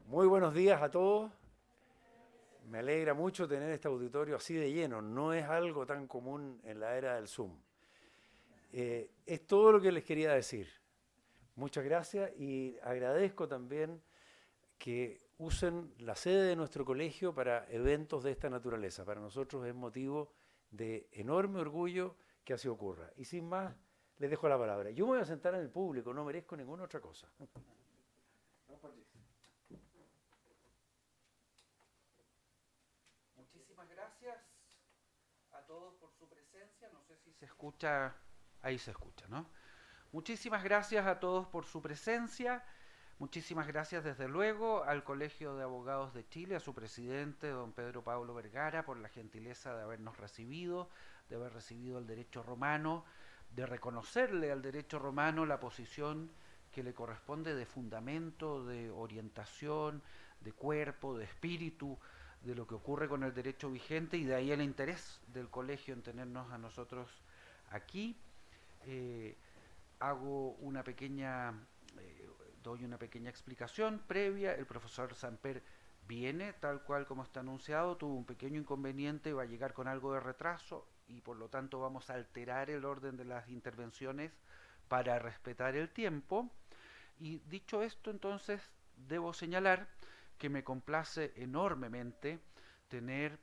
Muy buenos días a todos. Me alegra mucho tener este auditorio así de lleno. No es algo tan común en la era del Zoom. Es todo lo que les quería decir. Muchas gracias y agradezco también que usen la sede de nuestro colegio para eventos de esta naturaleza. Para nosotros es motivo de enorme orgullo que así ocurra. Y sin más, les dejo la palabra. Yo me voy a sentar en el público, no merezco ninguna otra cosa. Muchísimas gracias a todos por su presencia. No sé si se escucha, ahí se escucha, ¿no? Muchísimas gracias a todos por su presencia. Muchísimas gracias desde luego al Colegio de Abogados de Chile, a su presidente, don Pedro Pablo Vergara, por la gentileza de habernos recibido, de haber recibido el derecho romano, de reconocerle al derecho romano la posición que le corresponde de fundamento, de orientación, de cuerpo, de espíritu, de lo que ocurre con el derecho vigente, y de ahí el interés del colegio en tenernos a nosotros aquí. Eh, hago una pequeña, eh, doy una pequeña explicación previa. El profesor Samper viene tal cual como está anunciado, tuvo un pequeño inconveniente, va a llegar con algo de retraso y por lo tanto vamos a alterar el orden de las intervenciones para respetar el tiempo. Y dicho esto, entonces, debo señalar que me complace enormemente tener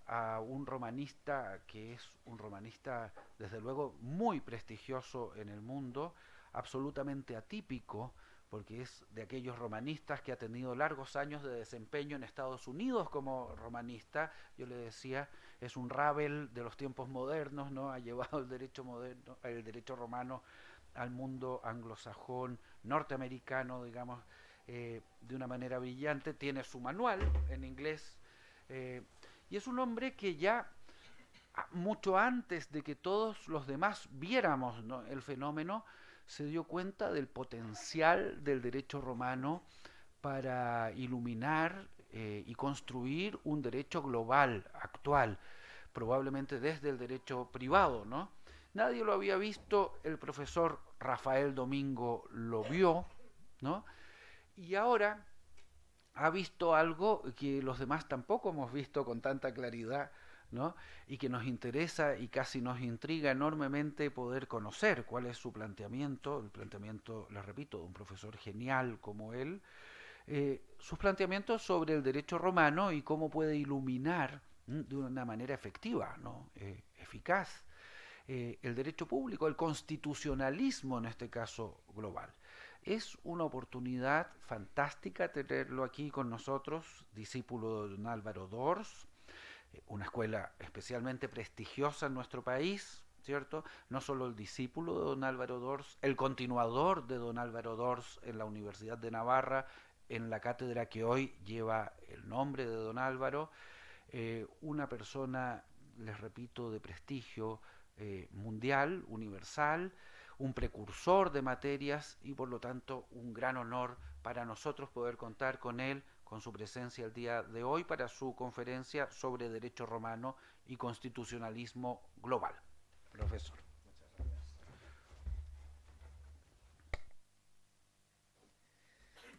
a un romanista que es un romanista, desde luego, muy prestigioso en el mundo, absolutamente atípico, porque es de aquellos romanistas que ha tenido largos años de desempeño en Estados Unidos como romanista. Yo le decía, es un Ravel de los tiempos modernos, ¿no? Ha llevado el derecho moderno, el derecho romano al mundo anglosajón, norteamericano, digamos, de una manera brillante. Tiene su manual en inglés, eh, y es un hombre que ya mucho antes de que todos los demás viéramos, ¿no?, el fenómeno, se dio cuenta del potencial del derecho romano para iluminar y construir un derecho global, actual, probablemente desde el derecho privado, ¿no? Nadie lo había visto, el profesor Rafael Domingo lo vio, ¿no? Y ahora ha visto algo que los demás tampoco hemos visto con tanta claridad, ¿no? Y que nos interesa y casi nos intriga enormemente poder conocer cuál es su planteamiento, el planteamiento, les repito, de un profesor genial como él, sus planteamientos sobre el derecho romano y cómo puede iluminar de una manera efectiva, ¿no? Eficaz, el derecho público, el constitucionalismo en este caso global. Es una oportunidad fantástica tenerlo aquí con nosotros, discípulo de don Álvaro Dors, una escuela especialmente prestigiosa en nuestro país, ¿cierto? No solo el discípulo de don Álvaro Dors, el continuador de don Álvaro Dors en la Universidad de Navarra, en la cátedra que hoy lleva el nombre de don Álvaro, una persona, les repito, de prestigio mundial, universal, un precursor de materias y por lo tanto un gran honor para nosotros poder contar con él, con su presencia el día de hoy para su conferencia sobre derecho romano y constitucionalismo global. Profesor.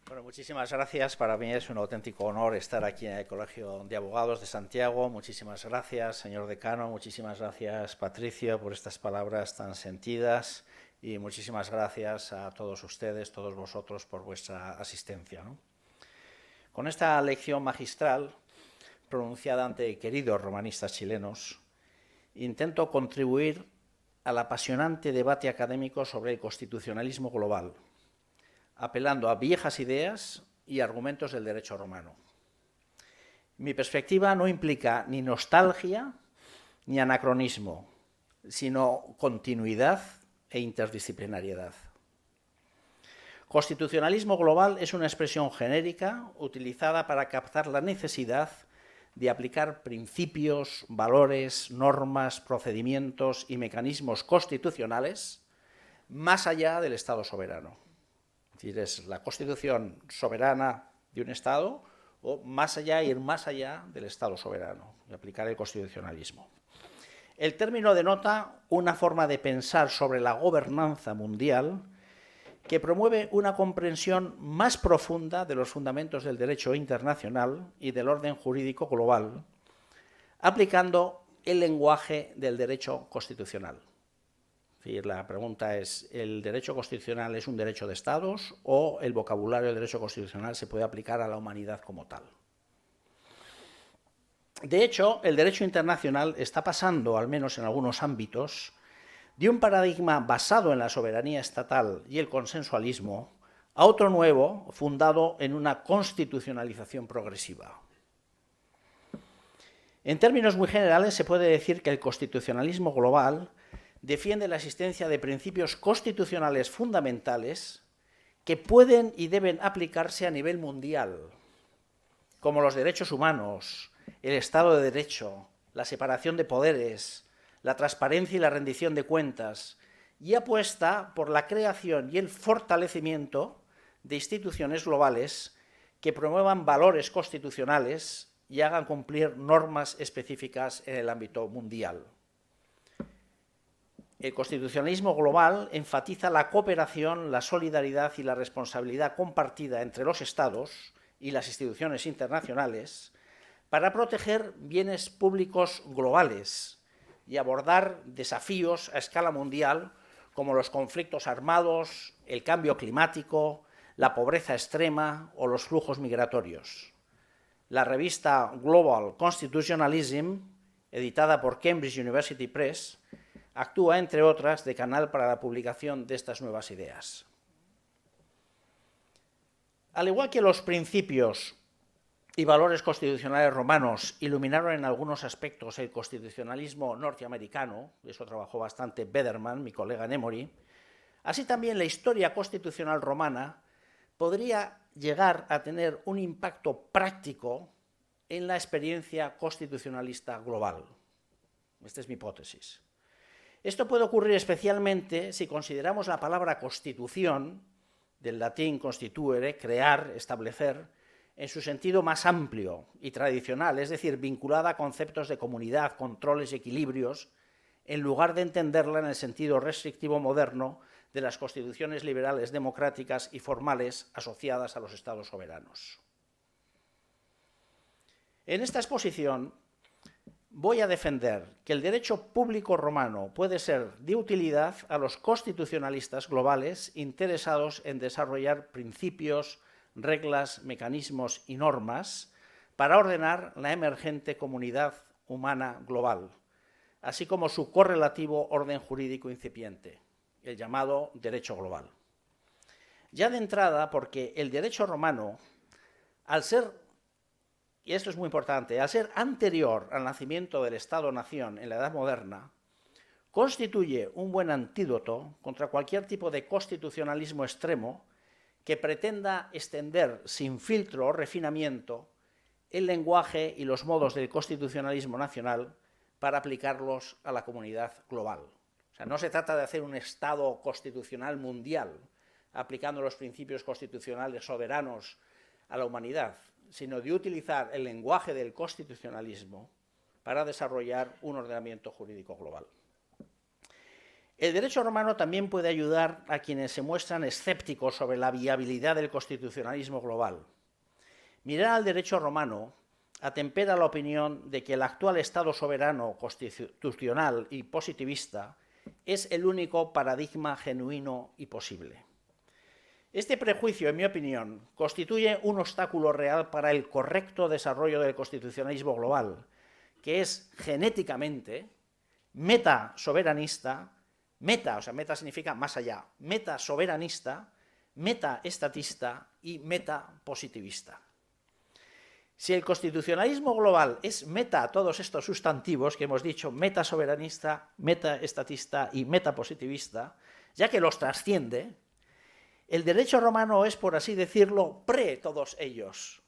Bueno, muchísimas gracias. Para mí es un auténtico honor estar aquí en el Colegio de Abogados de Santiago. Muchísimas gracias, señor decano. Muchísimas gracias, Patricio, por estas palabras tan sentidas. Y muchísimas gracias a todos ustedes, todos vosotros, por vuestra asistencia, ¿no? Con esta lección magistral, pronunciada ante queridos romanistas chilenos, intento contribuir al apasionante debate académico sobre el constitucionalismo global, apelando a viejas ideas y argumentos del derecho romano. Mi perspectiva no implica ni nostalgia ni anacronismo, sino continuidad e interdisciplinariedad. Constitucionalismo global es una expresión genérica utilizada para captar la necesidad de aplicar principios, valores, normas, procedimientos y mecanismos constitucionales más allá del Estado soberano. Es decir, es la constitución soberana de un Estado o más allá, ir más allá del Estado soberano y aplicar el constitucionalismo. El término denota una forma de pensar sobre la gobernanza mundial que promueve una comprensión más profunda de los fundamentos del derecho internacional y del orden jurídico global, aplicando el lenguaje del derecho constitucional. La pregunta es, ¿el derecho constitucional es un derecho de Estados o el vocabulario del derecho constitucional se puede aplicar a la humanidad como tal? De hecho, el derecho internacional está pasando, al menos en algunos ámbitos, de un paradigma basado en la soberanía estatal y el consensualismo a otro nuevo, fundado en una constitucionalización progresiva. En términos muy generales, se puede decir que el constitucionalismo global defiende la existencia de principios constitucionales fundamentales que pueden y deben aplicarse a nivel mundial, como los derechos humanos, el Estado de Derecho, la separación de poderes, la transparencia y la rendición de cuentas, y apuesta por la creación y el fortalecimiento de instituciones globales que promuevan valores constitucionales y hagan cumplir normas específicas en el ámbito mundial. El constitucionalismo global enfatiza la cooperación, la solidaridad y la responsabilidad compartida entre los Estados y las instituciones internacionales para proteger bienes públicos globales y abordar desafíos a escala mundial como los conflictos armados, el cambio climático, la pobreza extrema o los flujos migratorios. La revista Global Constitutionalism, editada por Cambridge University Press, actúa, entre otras, de canal para la publicación de estas nuevas ideas. Al igual que los principios y valores constitucionales romanos iluminaron en algunos aspectos el constitucionalismo norteamericano, de eso trabajó bastante Bederman, mi colega en Emory, así también la historia constitucional romana podría llegar a tener un impacto práctico en la experiencia constitucionalista global. Esta es mi hipótesis. Esto puede ocurrir especialmente si consideramos la palabra constitución, del latín constituere, crear, establecer, en su sentido más amplio y tradicional, es decir, vinculada a conceptos de comunidad, controles y equilibrios, en lugar de entenderla en el sentido restrictivo moderno de las constituciones liberales democráticas y formales asociadas a los estados soberanos. En esta exposición voy a defender que el derecho público romano puede ser de utilidad a los constitucionalistas globales interesados en desarrollar principios, reglas, mecanismos y normas para ordenar la emergente comunidad humana global, así como su correlativo orden jurídico incipiente, el llamado derecho global. Ya de entrada, porque el derecho romano, al ser, y esto es muy importante, al ser anterior al nacimiento del Estado-nación en la Edad Moderna, constituye un buen antídoto contra cualquier tipo de constitucionalismo extremo que pretenda extender sin filtro o refinamiento el lenguaje y los modos del constitucionalismo nacional para aplicarlos a la comunidad global. O sea, no se trata de hacer un Estado constitucional mundial aplicando los principios constitucionales soberanos a la humanidad, sino de utilizar el lenguaje del constitucionalismo para desarrollar un ordenamiento jurídico global. El derecho romano también puede ayudar a quienes se muestran escépticos sobre la viabilidad del constitucionalismo global. Mirar al derecho romano atempera la opinión de que el actual Estado soberano, constitucional y positivista es el único paradigma genuino y posible. Este prejuicio, en mi opinión, constituye un obstáculo real para el correcto desarrollo del constitucionalismo global, que es genéticamente meta-soberanista, meta significa más allá, meta-soberanista, meta-estatista y meta-positivista. Si el constitucionalismo global es meta a todos estos sustantivos que hemos dicho, meta-soberanista, meta-estatista y meta-positivista, ya que los trasciende, el derecho romano es, por así decirlo, pre todos ellos,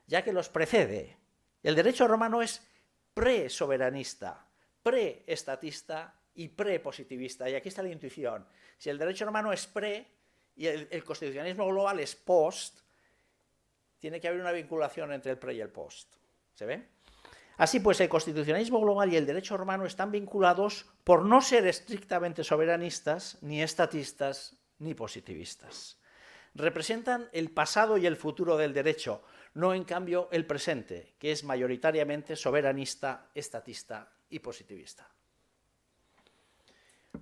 ya que los precede. El derecho romano es pre-soberanista, pre-estatista y pre-positivista. Y aquí está la intuición. Si el derecho romano es pre y el constitucionalismo global es post, tiene que haber una vinculación entre el pre y el post. ¿Se ve? Así pues, el constitucionalismo global y el derecho romano están vinculados por no ser estrictamente soberanistas, ni estatistas, ni positivistas. Representan el pasado y el futuro del derecho, no en cambio el presente, que es mayoritariamente soberanista, estatista y positivista.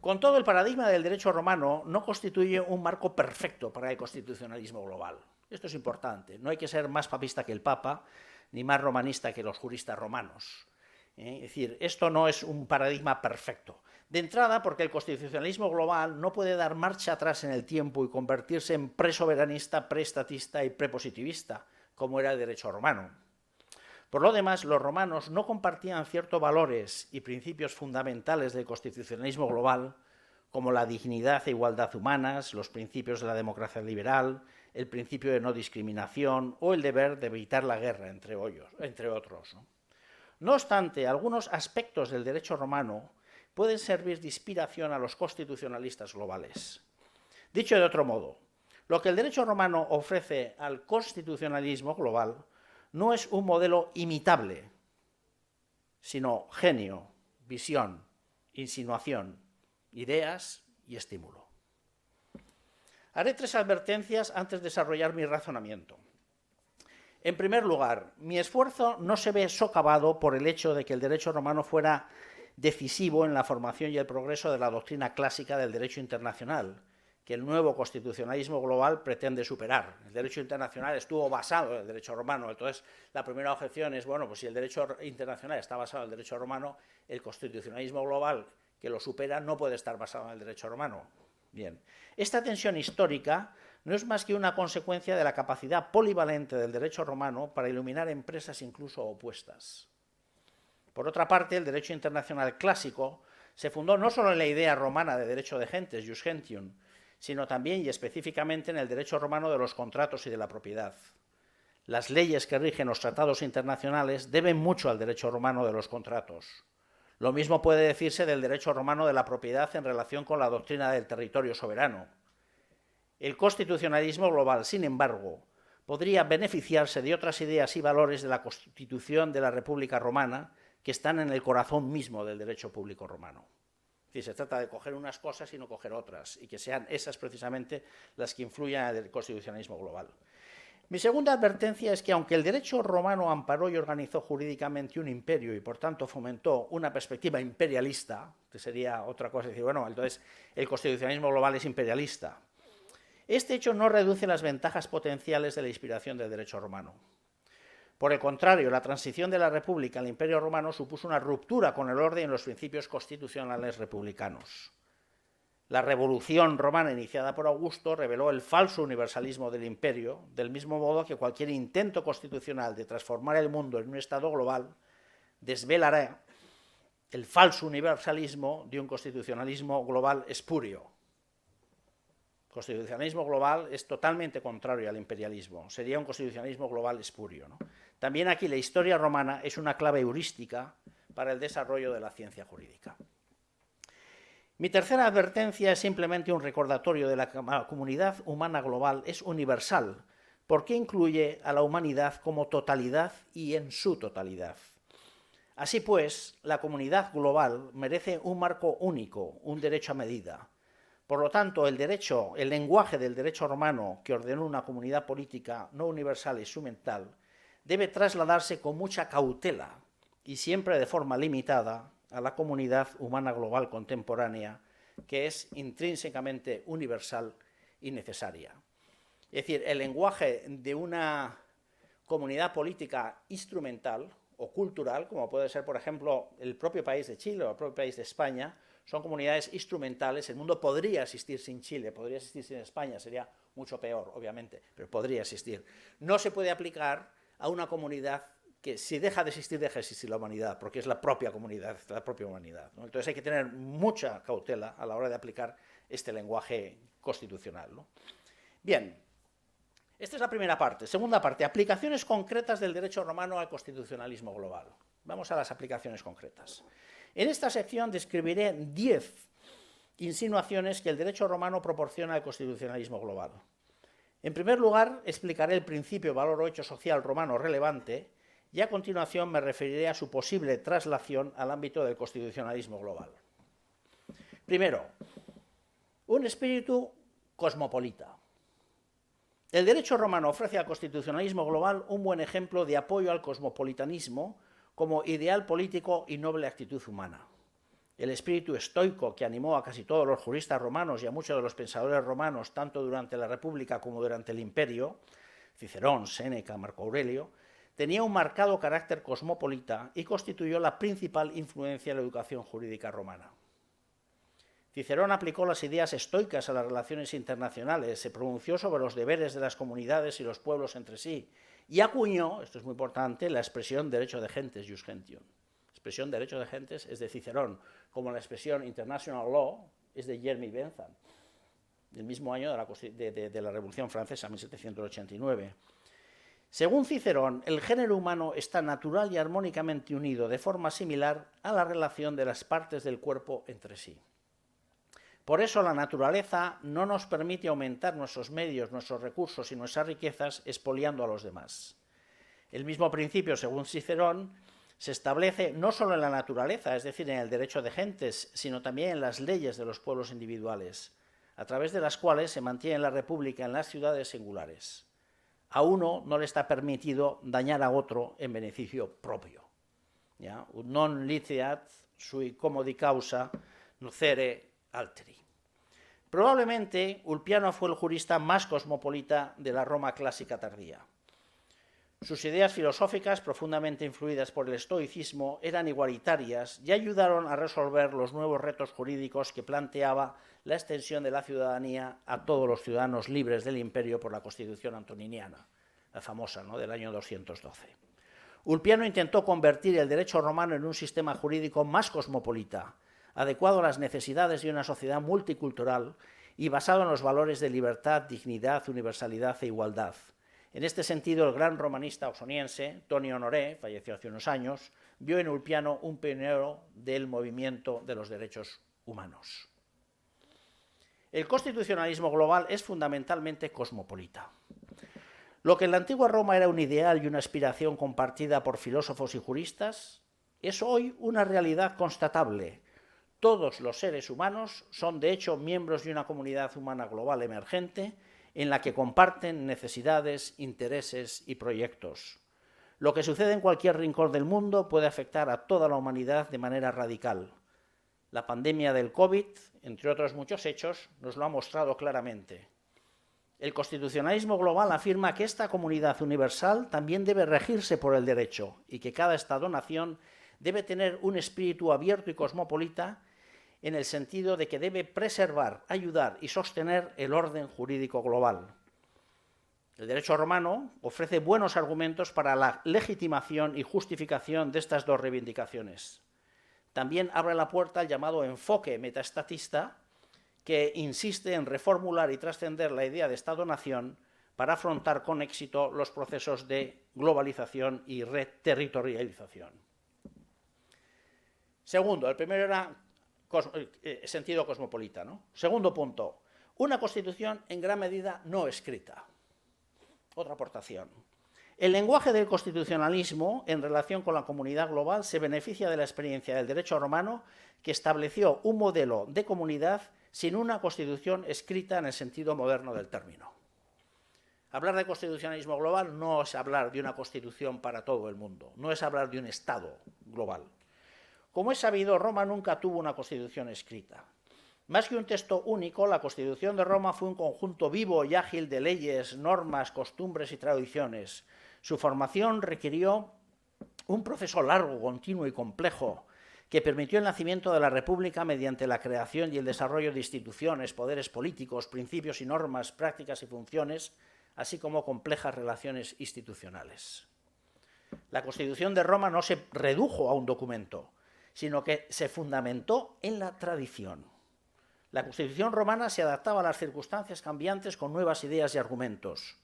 Con todo, el paradigma del derecho romano no constituye un marco perfecto para el constitucionalismo global. Esto es importante. No hay que ser más papista que el Papa, ni más romanista que los juristas romanos. Es decir, esto no es un paradigma perfecto. De entrada, porque el constitucionalismo global no puede dar marcha atrás en el tiempo y convertirse en presoberanista, preestatista y prepositivista, como era el derecho romano. Por lo demás, los romanos no compartían ciertos valores y principios fundamentales del constitucionalismo global, como la dignidad e igualdad humanas, los principios de la democracia liberal, el principio de no discriminación o el deber de evitar la guerra, entre otros. No obstante, algunos aspectos del derecho romano pueden servir de inspiración a los constitucionalistas globales. Dicho de otro modo, lo que el derecho romano ofrece al constitucionalismo global no es un modelo imitable, sino genio, visión, insinuación, ideas y estímulo. Haré 3 advertencias antes de desarrollar mi razonamiento. En primer lugar, mi esfuerzo no se ve socavado por el hecho de que el derecho romano fuera decisivo en la formación y el progreso de la doctrina clásica del derecho internacional, que el nuevo constitucionalismo global pretende superar. El derecho internacional estuvo basado en el derecho romano, entonces la primera objeción es, bueno, pues si el derecho internacional está basado en el derecho romano, el constitucionalismo global que lo supera no puede estar basado en el derecho romano. Bien, esta tensión histórica no es más que una consecuencia de la capacidad polivalente del derecho romano para iluminar empresas incluso opuestas. Por otra parte, el derecho internacional clásico se fundó no solo en la idea romana de derecho de gentes, jus gentium, sino también y específicamente en el derecho romano de los contratos y de la propiedad. Las leyes que rigen los tratados internacionales deben mucho al derecho romano de los contratos. Lo mismo puede decirse del derecho romano de la propiedad en relación con la doctrina del territorio soberano. El constitucionalismo global, sin embargo, podría beneficiarse de otras ideas y valores de la Constitución de la República Romana que están en el corazón mismo del derecho público romano. Es decir, se trata de coger unas cosas y no coger otras, y que sean esas precisamente las que influyan en el constitucionalismo global. Mi segunda advertencia es que aunque el derecho romano amparó y organizó jurídicamente un imperio y por tanto fomentó una perspectiva imperialista, que sería otra cosa, decir, bueno, entonces el constitucionalismo global es imperialista, este hecho no reduce las ventajas potenciales de la inspiración del derecho romano. Por el contrario, la transición de la República al Imperio Romano supuso una ruptura con el orden y los principios constitucionales republicanos. La revolución romana iniciada por Augusto reveló el falso universalismo del imperio, del mismo modo que cualquier intento constitucional de transformar el mundo en un Estado global desvelará el falso universalismo de un constitucionalismo global espurio. El constitucionalismo global es totalmente contrario al imperialismo, sería un constitucionalismo global espurio, ¿no? También aquí la historia romana es una clave heurística para el desarrollo de la ciencia jurídica. Mi tercera advertencia es simplemente un recordatorio de que la comunidad humana global es universal, porque incluye a la humanidad como totalidad y en su totalidad. Así pues, la comunidad global merece un marco único, un derecho a medida. Por lo tanto, el lenguaje del derecho romano que ordenó una comunidad política no universal e instrumental debe trasladarse con mucha cautela y siempre de forma limitada a la comunidad humana global contemporánea, que es intrínsecamente universal y necesaria. Es decir, el lenguaje de una comunidad política instrumental o cultural, como puede ser, por ejemplo, el propio país de Chile o el propio país de España, son comunidades instrumentales. El mundo podría existir sin Chile, podría existir sin España, sería mucho peor, obviamente, pero podría existir. No se puede aplicar a una comunidad que si deja de existir la humanidad, porque es la propia comunidad, la propia humanidad, ¿no? Entonces hay que tener mucha cautela a la hora de aplicar este lenguaje constitucional, ¿no? Bien, esta es la primera parte. Segunda parte, aplicaciones concretas del derecho romano al constitucionalismo global. Vamos a las aplicaciones concretas. En esta sección describiré 10 insinuaciones que el derecho romano proporciona al constitucionalismo global. En primer lugar, explicaré el principio, valor o hecho social romano relevante y a continuación me referiré a su posible traslación al ámbito del constitucionalismo global. Primero, un espíritu cosmopolita. El derecho romano ofrece al constitucionalismo global un buen ejemplo de apoyo al cosmopolitanismo como ideal político y noble actitud humana. El espíritu estoico que animó a casi todos los juristas romanos y a muchos de los pensadores romanos, tanto durante la República como durante el Imperio, Cicerón, Séneca, Marco Aurelio, tenía un marcado carácter cosmopolita y constituyó la principal influencia en la educación jurídica romana. Cicerón aplicó las ideas estoicas a las relaciones internacionales, se pronunció sobre los deberes de las comunidades y los pueblos entre sí y acuñó, esto es muy importante, la expresión derecho de gentes, jus gentium. La expresión derecho de gentes es de Cicerón, como la expresión international law es de Jeremy Bentham, del mismo año de la Revolución Francesa, 1789. Según Cicerón, el género humano está natural y armónicamente unido de forma similar a la relación de las partes del cuerpo entre sí. Por eso la naturaleza no nos permite aumentar nuestros medios, nuestros recursos y nuestras riquezas expoliando a los demás. El mismo principio, según Cicerón, se establece no solo en la naturaleza, es decir, en el derecho de gentes, sino también en las leyes de los pueblos individuales, a través de las cuales se mantiene la república en las ciudades singulares. A uno no le está permitido dañar a otro en beneficio propio. ¿Ya? Ut non liteat sui commodi causa nucere alteri. Probablemente Ulpiano fue el jurista más cosmopolita de la Roma clásica tardía. Sus ideas filosóficas, profundamente influidas por el estoicismo, eran igualitarias y ayudaron a resolver los nuevos retos jurídicos que planteaba la extensión de la ciudadanía a todos los ciudadanos libres del imperio por la Constitución antoniniana, la famosa, ¿no?, del año 212. Ulpiano intentó convertir el derecho romano en un sistema jurídico más cosmopolita, adecuado a las necesidades de una sociedad multicultural y basado en los valores de libertad, dignidad, universalidad e igualdad. En este sentido, el gran romanista ausoniense, Toni Honoré, falleció hace unos años, vio en Ulpiano un pionero del movimiento de los derechos humanos. El constitucionalismo global es fundamentalmente cosmopolita. Lo que en la antigua Roma era un ideal y una aspiración compartida por filósofos y juristas, es hoy una realidad constatable. Todos los seres humanos son, de hecho, miembros de una comunidad humana global emergente en la que comparten necesidades, intereses y proyectos. Lo que sucede en cualquier rincón del mundo puede afectar a toda la humanidad de manera radical. La pandemia del COVID, entre otros muchos hechos, nos lo ha mostrado claramente. El constitucionalismo global afirma que esta comunidad universal también debe regirse por el derecho y que cada Estado-nación debe tener un espíritu abierto y cosmopolita en el sentido de que debe preservar, ayudar y sostener el orden jurídico global. El derecho romano ofrece buenos argumentos para la legitimación y justificación de estas dos reivindicaciones. También abre la puerta al llamado enfoque metaestatista, que insiste en reformular y trascender la idea de Estado-nación para afrontar con éxito los procesos de globalización y reterritorialización. Segundo, el primero era sentido cosmopolita, ¿no? Segundo punto, una constitución en gran medida no escrita. Otra aportación. El lenguaje del constitucionalismo en relación con la comunidad global se beneficia de la experiencia del derecho romano, que estableció un modelo de comunidad sin una constitución escrita en el sentido moderno del término. Hablar de constitucionalismo global no es hablar de una constitución para todo el mundo, no es hablar de un Estado global. Como es sabido, Roma nunca tuvo una constitución escrita. Más que un texto único, la Constitución de Roma fue un conjunto vivo y ágil de leyes, normas, costumbres y tradiciones. Su formación requirió un proceso largo, continuo y complejo, que permitió el nacimiento de la República mediante la creación y el desarrollo de instituciones, poderes políticos, principios y normas, prácticas y funciones, así como complejas relaciones institucionales. La Constitución de Roma no se redujo a un documento, sino que se fundamentó en la tradición. La Constitución romana se adaptaba a las circunstancias cambiantes con nuevas ideas y argumentos.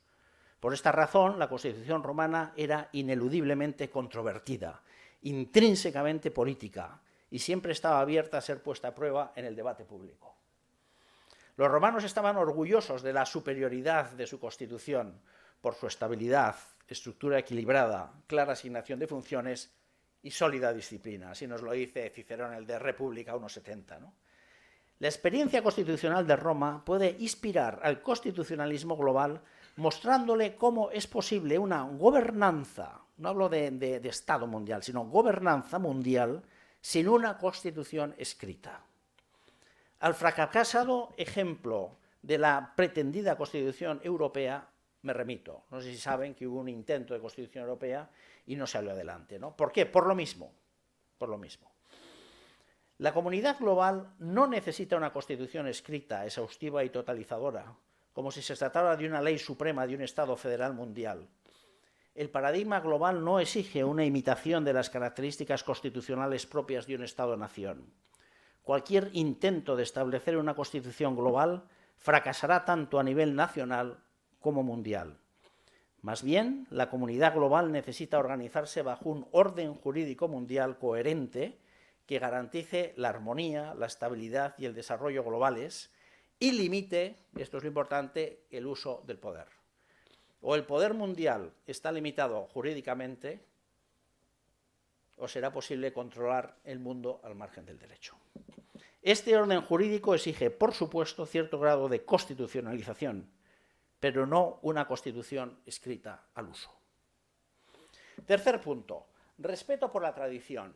Por esta razón, la Constitución romana era ineludiblemente controvertida, intrínsecamente política, y siempre estaba abierta a ser puesta a prueba en el debate público. Los romanos estaban orgullosos de la superioridad de su Constitución por su estabilidad, estructura equilibrada, clara asignación de funciones y sólida disciplina. Así nos lo dice Cicerón, el de República 1.70, ¿no? La experiencia constitucional de Roma puede inspirar al constitucionalismo global mostrándole cómo es posible una gobernanza, no hablo de Estado mundial, sino gobernanza mundial sin una constitución escrita. Al fracasado ejemplo de la pretendida Constitución Europea me remito. No sé si saben que hubo un intento de Constitución Europea y no salió adelante, ¿no? ¿Por qué? Por lo mismo. Por lo mismo. La comunidad global no necesita una Constitución escrita, exhaustiva y totalizadora, como si se tratara de una ley suprema de un Estado federal mundial. El paradigma global no exige una imitación de las características constitucionales propias de un Estado-nación. Cualquier intento de establecer una Constitución global fracasará tanto a nivel nacional como mundial. Más bien, la comunidad global necesita organizarse bajo un orden jurídico mundial coherente que garantice la armonía, la estabilidad y el desarrollo globales y limite, esto es lo importante, el uso del poder. O el poder mundial está limitado jurídicamente o será posible controlar el mundo al margen del derecho. Este orden jurídico exige, por supuesto, cierto grado de constitucionalización, pero no una constitución escrita al uso. Tercer punto, respeto por la tradición.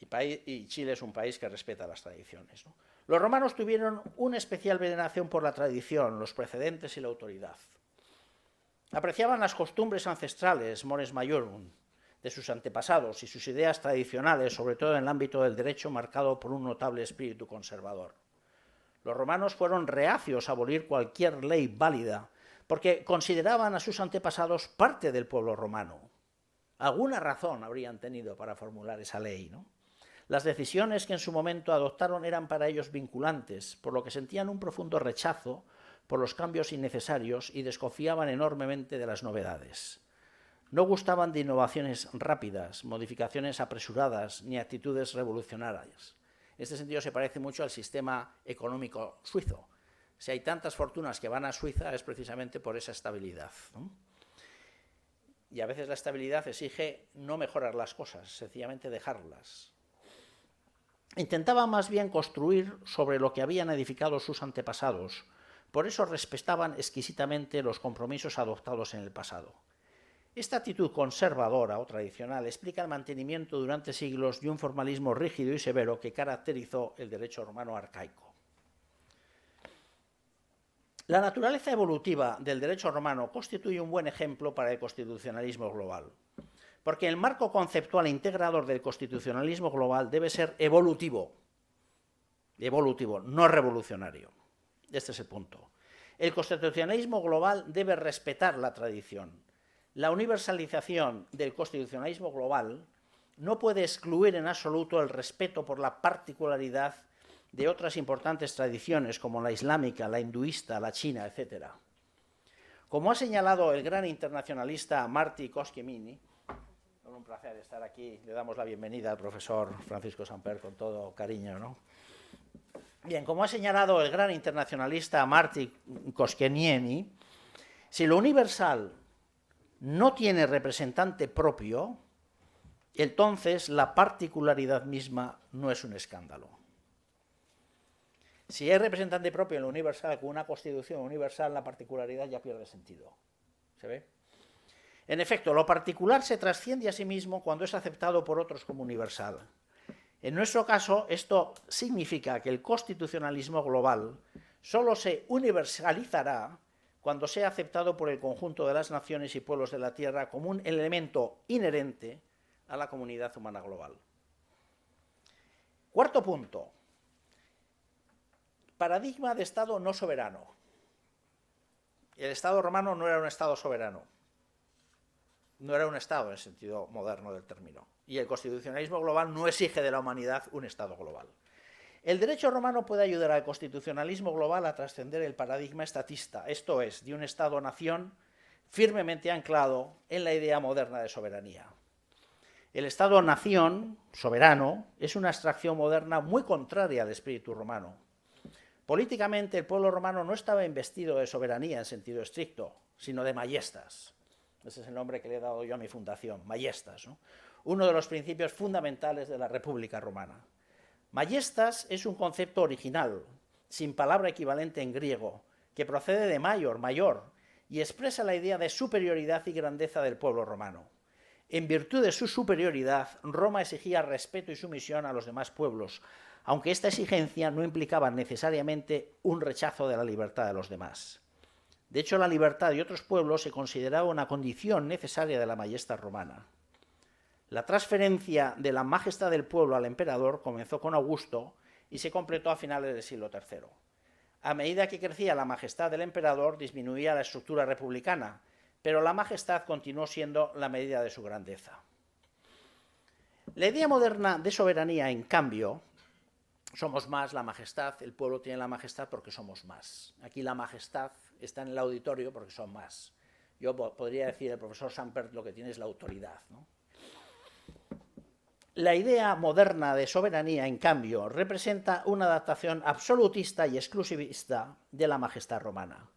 Y Chile es un país que respeta las tradiciones, ¿no? Los romanos tuvieron una especial veneración por la tradición, los precedentes y la autoridad. Apreciaban las costumbres ancestrales, mores maiorum, de sus antepasados y sus ideas tradicionales, sobre todo en el ámbito del derecho marcado por un notable espíritu conservador. Los romanos fueron reacios a abolir cualquier ley válida porque consideraban a sus antepasados parte del pueblo romano. Alguna razón habrían tenido para formular esa ley, ¿no? Las decisiones que en su momento adoptaron eran para ellos vinculantes, por lo que sentían un profundo rechazo por los cambios innecesarios y desconfiaban enormemente de las novedades. No gustaban de innovaciones rápidas, modificaciones apresuradas ni actitudes revolucionarias. En este sentido se parece mucho al sistema económico suizo. Si hay tantas fortunas que van a Suiza es precisamente por esa estabilidad, ¿no? Y a veces la estabilidad exige no mejorar las cosas, sencillamente dejarlas. Intentaban más bien construir sobre lo que habían edificado sus antepasados. Por eso respetaban exquisitamente los compromisos adoptados en el pasado. Esta actitud conservadora o tradicional explica el mantenimiento durante siglos de un formalismo rígido y severo que caracterizó el derecho romano arcaico. La naturaleza evolutiva del derecho romano constituye un buen ejemplo para el constitucionalismo global, porque el marco conceptual integrador del constitucionalismo global debe ser evolutivo, no revolucionario. Este es el punto. El constitucionalismo global debe respetar la tradición. La universalización del constitucionalismo global no puede excluir en absoluto el respeto por la particularidad de otras importantes tradiciones como la islámica, la hinduista, la china, etc. Como ha señalado el gran internacionalista Martí Koskieniemi, es un placer estar aquí, le damos la bienvenida al profesor Francisco Samper con todo cariño, ¿no? Bien, como ha señalado el gran internacionalista Martí Koskieniemi, si lo universal no tiene representante propio, entonces la particularidad misma no es un escándalo. Si hay representante propio en lo universal, con una constitución universal, la particularidad ya pierde sentido. ¿Se ve? En efecto, lo particular se trasciende a sí mismo cuando es aceptado por otros como universal. En nuestro caso, esto significa que el constitucionalismo global solo se universalizará cuando sea aceptado por el conjunto de las naciones y pueblos de la Tierra como un elemento inherente a la comunidad humana global. Cuarto punto. Paradigma de Estado no soberano. El Estado romano no era un Estado soberano. No era un Estado en el sentido moderno del término. Y el constitucionalismo global no exige de la humanidad un Estado global. El derecho romano puede ayudar al constitucionalismo global a trascender el paradigma estatista, esto es, de un Estado-nación firmemente anclado en la idea moderna de soberanía. El Estado-nación, soberano, es una abstracción moderna muy contraria al espíritu romano. Políticamente, el pueblo romano no estaba investido de soberanía en sentido estricto, sino de maiestas. Ese es el nombre que le he dado yo a mi fundación, maiestas, ¿no? Uno de los principios fundamentales de la República Romana. Majestas es un concepto original, sin palabra equivalente en griego, que procede de mayor, y expresa la idea de superioridad y grandeza del pueblo romano. En virtud de su superioridad, Roma exigía respeto y sumisión a los demás pueblos, aunque esta exigencia no implicaba necesariamente un rechazo de la libertad de los demás. De hecho, la libertad de otros pueblos se consideraba una condición necesaria de la majestad romana. La transferencia de la majestad del pueblo al emperador comenzó con Augusto y se completó a finales del siglo III. A medida que crecía la majestad del emperador, disminuía la estructura republicana, pero la majestad continuó siendo la medida de su grandeza. La idea moderna de soberanía, en cambio, somos más, la majestad, el pueblo tiene la majestad porque somos más. Aquí la majestad está en el auditorio porque son más. Yo podría decir, el profesor Sampert lo que tiene es la autoridad, ¿no? La idea moderna de soberanía, en cambio, representa una adaptación absolutista y exclusivista de la majestad romana.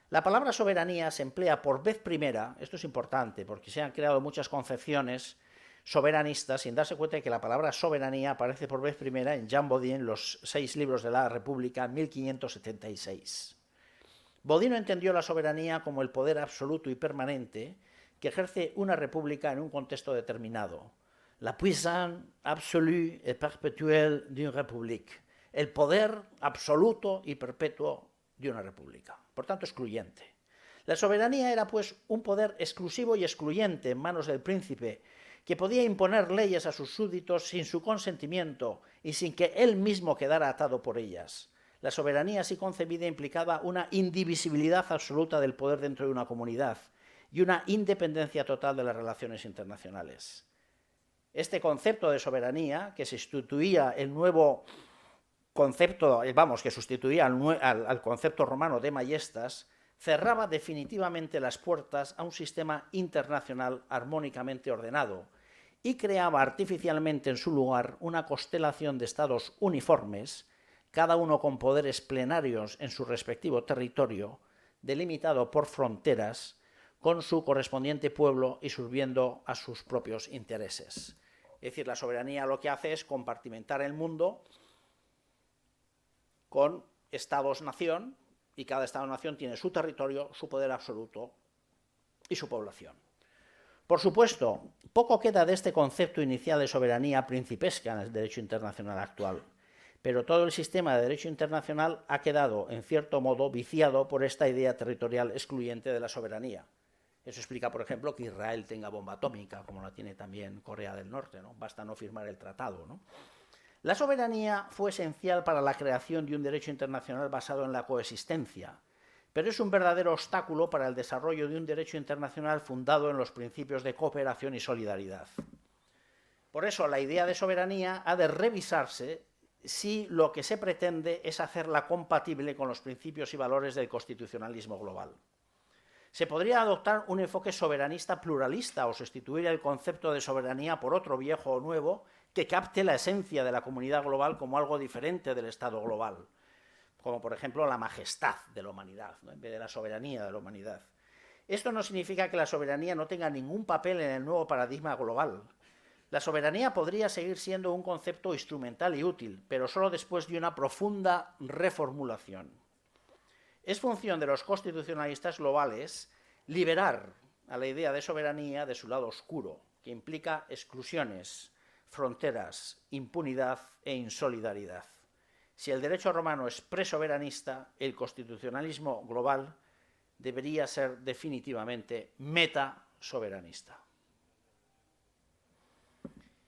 La palabra soberanía se emplea por vez primera, esto es importante porque se han creado muchas concepciones soberanistas sin darse cuenta de que la palabra soberanía aparece por vez primera en Jean Bodin, los 6 libros de la República, en 1576. Bodin entendió la soberanía como el poder absoluto y permanente que ejerce una república en un contexto determinado. La puissance absolue et perpétuelle d'une république. El poder absoluto y perpetuo de una república. Por tanto, excluyente. La soberanía era, pues, un poder exclusivo y excluyente en manos del príncipe, que podía imponer leyes a sus súbditos sin su consentimiento y sin que él mismo quedara atado por ellas. La soberanía así concebida implicaba una indivisibilidad absoluta del poder dentro de una comunidad y una independencia total de las relaciones internacionales. Este concepto de soberanía, que sustituía el nuevo concepto, que sustituía al concepto romano de majestas, cerraba definitivamente las puertas a un sistema internacional armónicamente ordenado y creaba artificialmente en su lugar una constelación de estados uniformes, cada uno con poderes plenarios en su respectivo territorio, delimitado por fronteras, con su correspondiente pueblo y sirviendo a sus propios intereses. Es decir, la soberanía lo que hace es compartimentar el mundo con estados-nación, y cada estado-nación tiene su territorio, su poder absoluto y su población. Por supuesto, poco queda de este concepto inicial de soberanía principesca en el derecho internacional actual, pero todo el sistema de derecho internacional ha quedado, en cierto modo, viciado por esta idea territorial excluyente de la soberanía. Eso explica, por ejemplo, que Israel tenga bomba atómica, como la tiene también Corea del Norte, ¿no? Basta no firmar el tratado, ¿no? La soberanía fue esencial para la creación de un derecho internacional basado en la coexistencia, pero es un verdadero obstáculo para el desarrollo de un derecho internacional fundado en los principios de cooperación y solidaridad. Por eso, la idea de soberanía ha de revisarse si lo que se pretende es hacerla compatible con los principios y valores del constitucionalismo global. Se podría adoptar un enfoque soberanista pluralista o sustituir el concepto de soberanía por otro viejo o nuevo que capte la esencia de la comunidad global como algo diferente del Estado global, como por ejemplo la majestad de la humanidad, ¿no? En vez de la soberanía de la humanidad. Esto no significa que la soberanía no tenga ningún papel en el nuevo paradigma global. La soberanía podría seguir siendo un concepto instrumental y útil, pero solo después de una profunda reformulación. Es función de los constitucionalistas globales liberar a la idea de soberanía de su lado oscuro, que implica exclusiones, fronteras, impunidad e insolidaridad. Si el derecho romano es presoberanista, el constitucionalismo global debería ser definitivamente metasoberanista.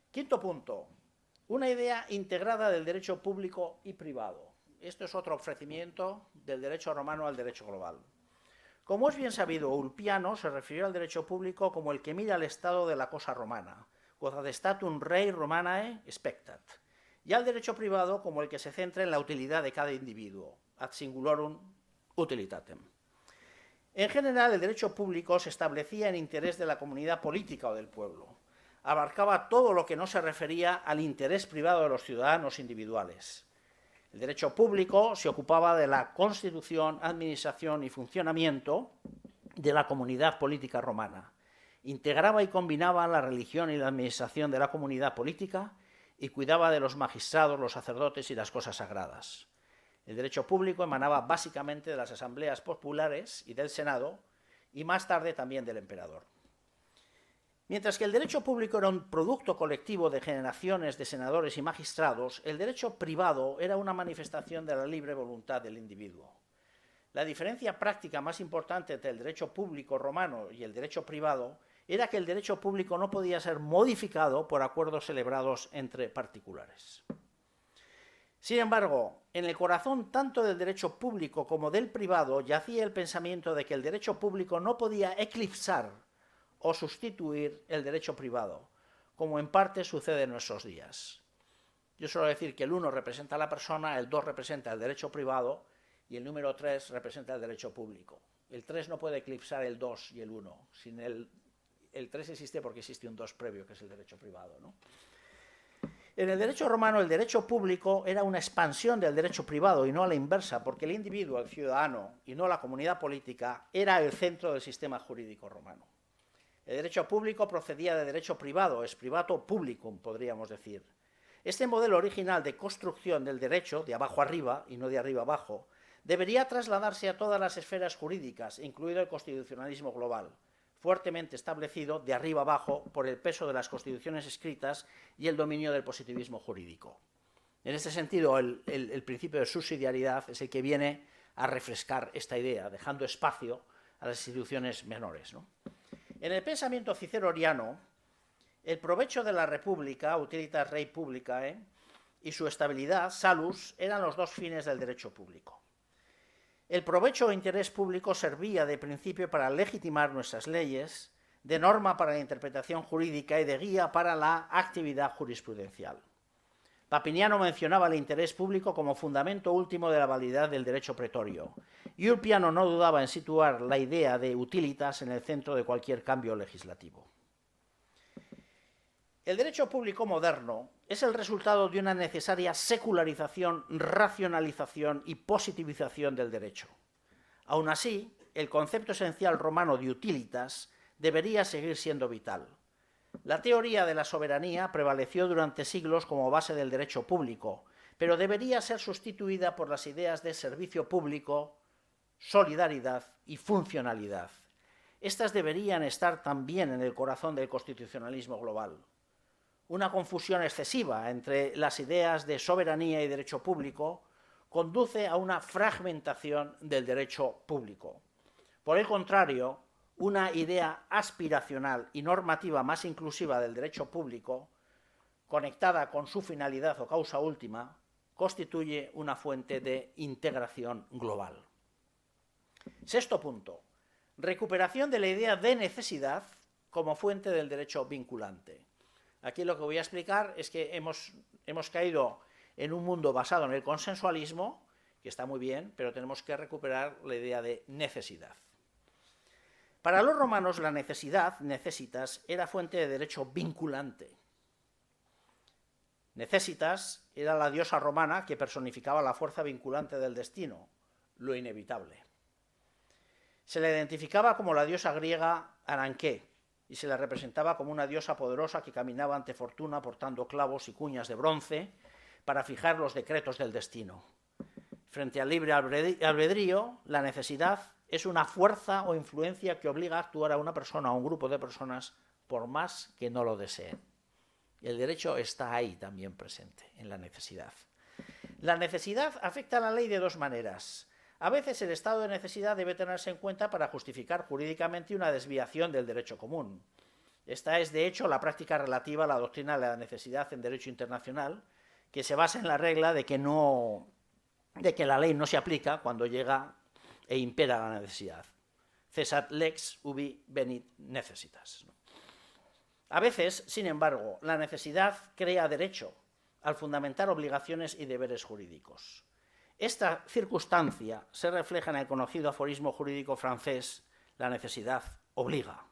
Quinto punto, una idea integrada del derecho público y privado. Esto es otro ofrecimiento del derecho romano al derecho global. Como es bien sabido, Ulpiano se refirió al derecho público como el que mira al estado de la cosa romana, quod statum rei romanae spectat, y al derecho privado como el que se centra en la utilidad de cada individuo, ad singulorum utilitatem. En general, el derecho público se establecía en interés de la comunidad política o del pueblo. Abarcaba todo lo que no se refería al interés privado de los ciudadanos individuales. El derecho público se ocupaba de la constitución, administración y funcionamiento de la comunidad política romana. Integraba y combinaba la religión y la administración de la comunidad política y cuidaba de los magistrados, los sacerdotes y las cosas sagradas. El derecho público emanaba básicamente de las asambleas populares y del Senado, y más tarde también del emperador. Mientras que el derecho público era un producto colectivo de generaciones de senadores y magistrados, el derecho privado era una manifestación de la libre voluntad del individuo. La diferencia práctica más importante entre el derecho público romano y el derecho privado era que el derecho público no podía ser modificado por acuerdos celebrados entre particulares. Sin embargo, en el corazón tanto del derecho público como del privado yacía el pensamiento de que el derecho público no podía eclipsar o sustituir el derecho privado, como en parte sucede en nuestros días. Yo suelo decir que el 1 representa a la persona, el 2 representa el derecho privado y el número 3 representa el derecho público. El 3 no puede eclipsar el 2 y el 1. Sin el 3 existe porque existe un 2 previo, que es el derecho privado, ¿no? En el derecho romano, el derecho público era una expansión del derecho privado y no a la inversa, porque el individuo, el ciudadano, y no la comunidad política, era el centro del sistema jurídico romano. El derecho público procedía de derecho privado, es privato publicum, podríamos decir. Este modelo original de construcción del derecho, de abajo arriba y no de arriba abajo, debería trasladarse a todas las esferas jurídicas, incluido el constitucionalismo global, fuertemente establecido de arriba abajo por el peso de las constituciones escritas y el dominio del positivismo jurídico. En este sentido, el principio de subsidiariedad es el que viene a refrescar esta idea, dejando espacio a las instituciones menores, ¿no? En el pensamiento ciceroniano, el provecho de la república, utilitas rei publicae, y su estabilidad, salus, eran los dos fines del derecho público. El provecho o interés público servía de principio para legitimar nuestras leyes, de norma para la interpretación jurídica y de guía para la actividad jurisprudencial. Papiniano mencionaba el interés público como fundamento último de la validez del derecho pretorio, y Ulpiano no dudaba en situar la idea de utilitas en el centro de cualquier cambio legislativo. El derecho público moderno es el resultado de una necesaria secularización, racionalización y positivización del derecho. Aún así, el concepto esencial romano de utilitas debería seguir siendo vital. La teoría de la soberanía prevaleció durante siglos como base del derecho público, pero debería ser sustituida por las ideas de servicio público, solidaridad y funcionalidad. Estas deberían estar también en el corazón del constitucionalismo global. Una confusión excesiva entre las ideas de soberanía y derecho público conduce a una fragmentación del derecho público. Por el contrario, una idea aspiracional y normativa más inclusiva del derecho público, conectada con su finalidad o causa última, constituye una fuente de integración global. Sexto punto, recuperación de la idea de necesidad como fuente del derecho vinculante. Aquí lo que voy a explicar es que hemos caído en un mundo basado en el consensualismo, que está muy bien, pero tenemos que recuperar la idea de necesidad. Para los romanos, la necesidad, necesitas, era fuente de derecho vinculante. Necesitas era la diosa romana que personificaba la fuerza vinculante del destino, lo inevitable. Se la identificaba como la diosa griega Ananké, y se la representaba como una diosa poderosa que caminaba ante fortuna portando clavos y cuñas de bronce para fijar los decretos del destino. Frente al libre albedrío, la necesidad es una fuerza o influencia que obliga a actuar a una persona o a un grupo de personas por más que no lo deseen. El derecho está ahí también presente, en la necesidad. La necesidad afecta a la ley de dos maneras. A veces el estado de necesidad debe tenerse en cuenta para justificar jurídicamente una desviación del derecho común. Esta es, de hecho, la práctica relativa a la doctrina de la necesidad en derecho internacional, que se basa en la regla de que la ley no se aplica cuando llega e impera la necesidad. Cesat lex ubi venit necessitas. A veces, sin embargo, la necesidad crea derecho al fundamentar obligaciones y deberes jurídicos. Esta circunstancia se refleja en el conocido aforismo jurídico francés, la necesidad obliga.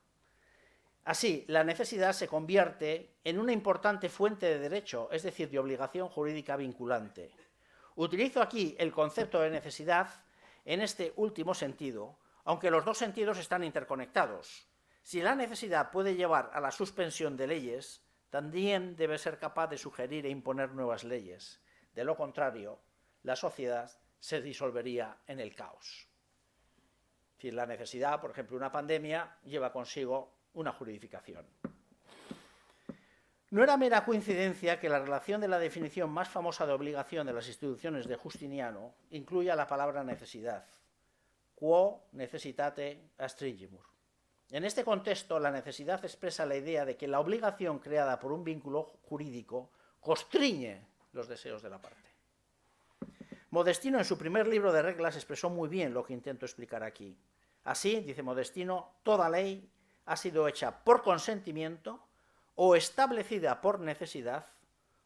Así, la necesidad se convierte en una importante fuente de derecho, es decir, de obligación jurídica vinculante. Utilizo aquí el concepto de necesidad en este último sentido, aunque los dos sentidos están interconectados. Si la necesidad puede llevar a la suspensión de leyes, también debe ser capaz de sugerir e imponer nuevas leyes. De lo contrario, la sociedad se disolvería en el caos. Es decir, la necesidad, por ejemplo, una pandemia lleva consigo una juridificación. No era mera coincidencia que la relación de la definición más famosa de obligación de las instituciones de Justiniano incluya la palabra necesidad, quo necessitate astringimur. En este contexto, la necesidad expresa la idea de que la obligación creada por un vínculo jurídico constriñe los deseos de la parte. Modestino, en su primer libro de reglas, expresó muy bien lo que intento explicar aquí. Así, dice Modestino, toda ley ha sido hecha por consentimiento o establecida por necesidad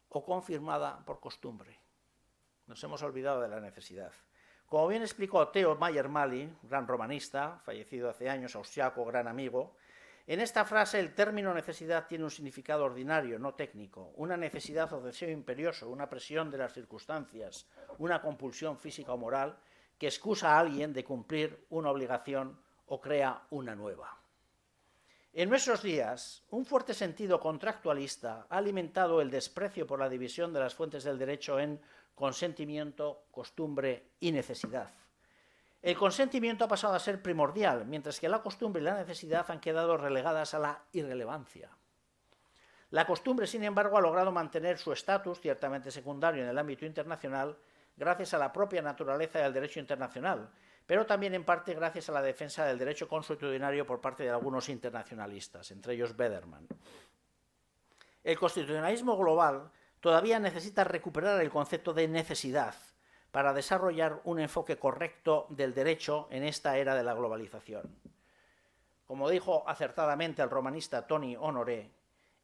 o confirmada por costumbre. Nos hemos olvidado de la necesidad. Como bien explicó Theo Mayer-Mali, gran romanista, fallecido hace años, austriaco, gran amigo, en esta frase el término necesidad tiene un significado ordinario, no técnico, una necesidad o deseo imperioso, una presión de las circunstancias, una compulsión física o moral que excusa a alguien de cumplir una obligación o crea una nueva. En nuestros días, un fuerte sentido contractualista ha alimentado el desprecio por la división de las fuentes del derecho en consentimiento, costumbre y necesidad. El consentimiento ha pasado a ser primordial, mientras que la costumbre y la necesidad han quedado relegadas a la irrelevancia. La costumbre, sin embargo, ha logrado mantener su estatus, ciertamente secundario en el ámbito internacional, gracias a la propia naturaleza del derecho internacional, pero también en parte gracias a la defensa del derecho consuetudinario por parte de algunos internacionalistas, entre ellos Bederman. El constitucionalismo global todavía necesita recuperar el concepto de necesidad para desarrollar un enfoque correcto del derecho en esta era de la globalización. Como dijo acertadamente el romanista Tony Honoré,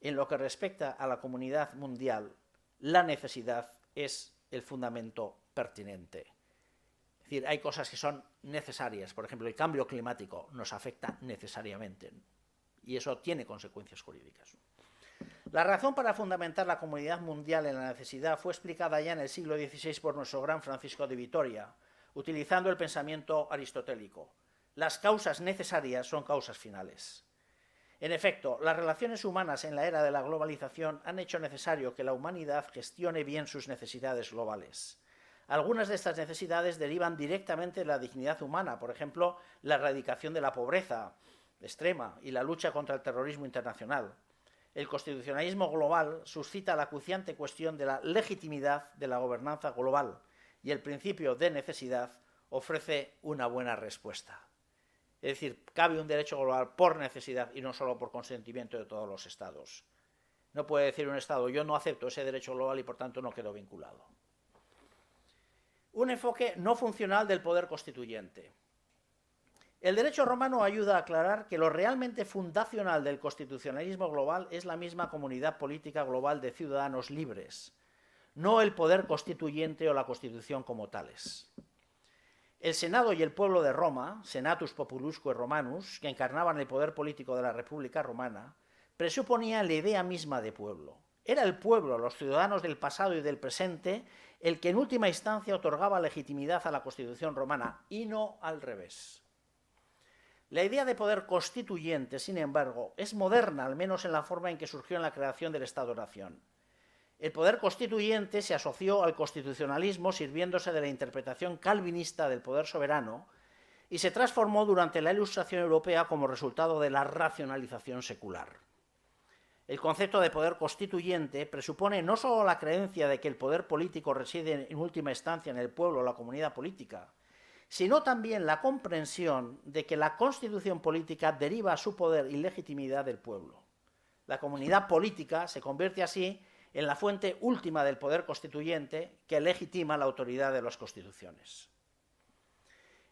en lo que respecta a la comunidad mundial, la necesidad es el fundamento pertinente. Es decir, hay cosas que son necesarias. Por ejemplo, el cambio climático nos afecta necesariamente y eso tiene consecuencias jurídicas. La razón para fundamentar la comunidad mundial en la necesidad fue explicada ya en el siglo XVI por nuestro gran Francisco de Vitoria, utilizando el pensamiento aristotélico. Las causas necesarias son causas finales. En efecto, las relaciones humanas en la era de la globalización han hecho necesario que la humanidad gestione bien sus necesidades globales. Algunas de estas necesidades derivan directamente de la dignidad humana, por ejemplo, la erradicación de la pobreza extrema y la lucha contra el terrorismo internacional. El constitucionalismo global suscita la acuciante cuestión de la legitimidad de la gobernanza global y el principio de necesidad ofrece una buena respuesta. Es decir, cabe un derecho global por necesidad y no solo por consentimiento de todos los estados. No puede decir un estado, yo no acepto ese derecho global y por tanto no quedo vinculado. Un enfoque no funcional del poder constituyente. El derecho romano ayuda a aclarar que lo realmente fundacional del constitucionalismo global es la misma comunidad política global de ciudadanos libres, no el poder constituyente o la Constitución como tales. El Senado y el pueblo de Roma, Senatus Populusque Romanus, que encarnaban el poder político de la República Romana, presuponían la idea misma de pueblo. Era el pueblo, los ciudadanos del pasado y del presente, el que en última instancia otorgaba legitimidad a la Constitución romana, y no al revés. La idea de poder constituyente, sin embargo, es moderna, al menos en la forma en que surgió en la creación del Estado-nación. El poder constituyente se asoció al constitucionalismo sirviéndose de la interpretación calvinista del poder soberano y se transformó durante la Ilustración europea como resultado de la racionalización secular. El concepto de poder constituyente presupone no solo la creencia de que el poder político reside en última instancia en el pueblo o la comunidad política, sino también la comprensión de que la constitución política deriva su poder y legitimidad del pueblo. La comunidad política se convierte así en la fuente última del poder constituyente que legitima la autoridad de las constituciones.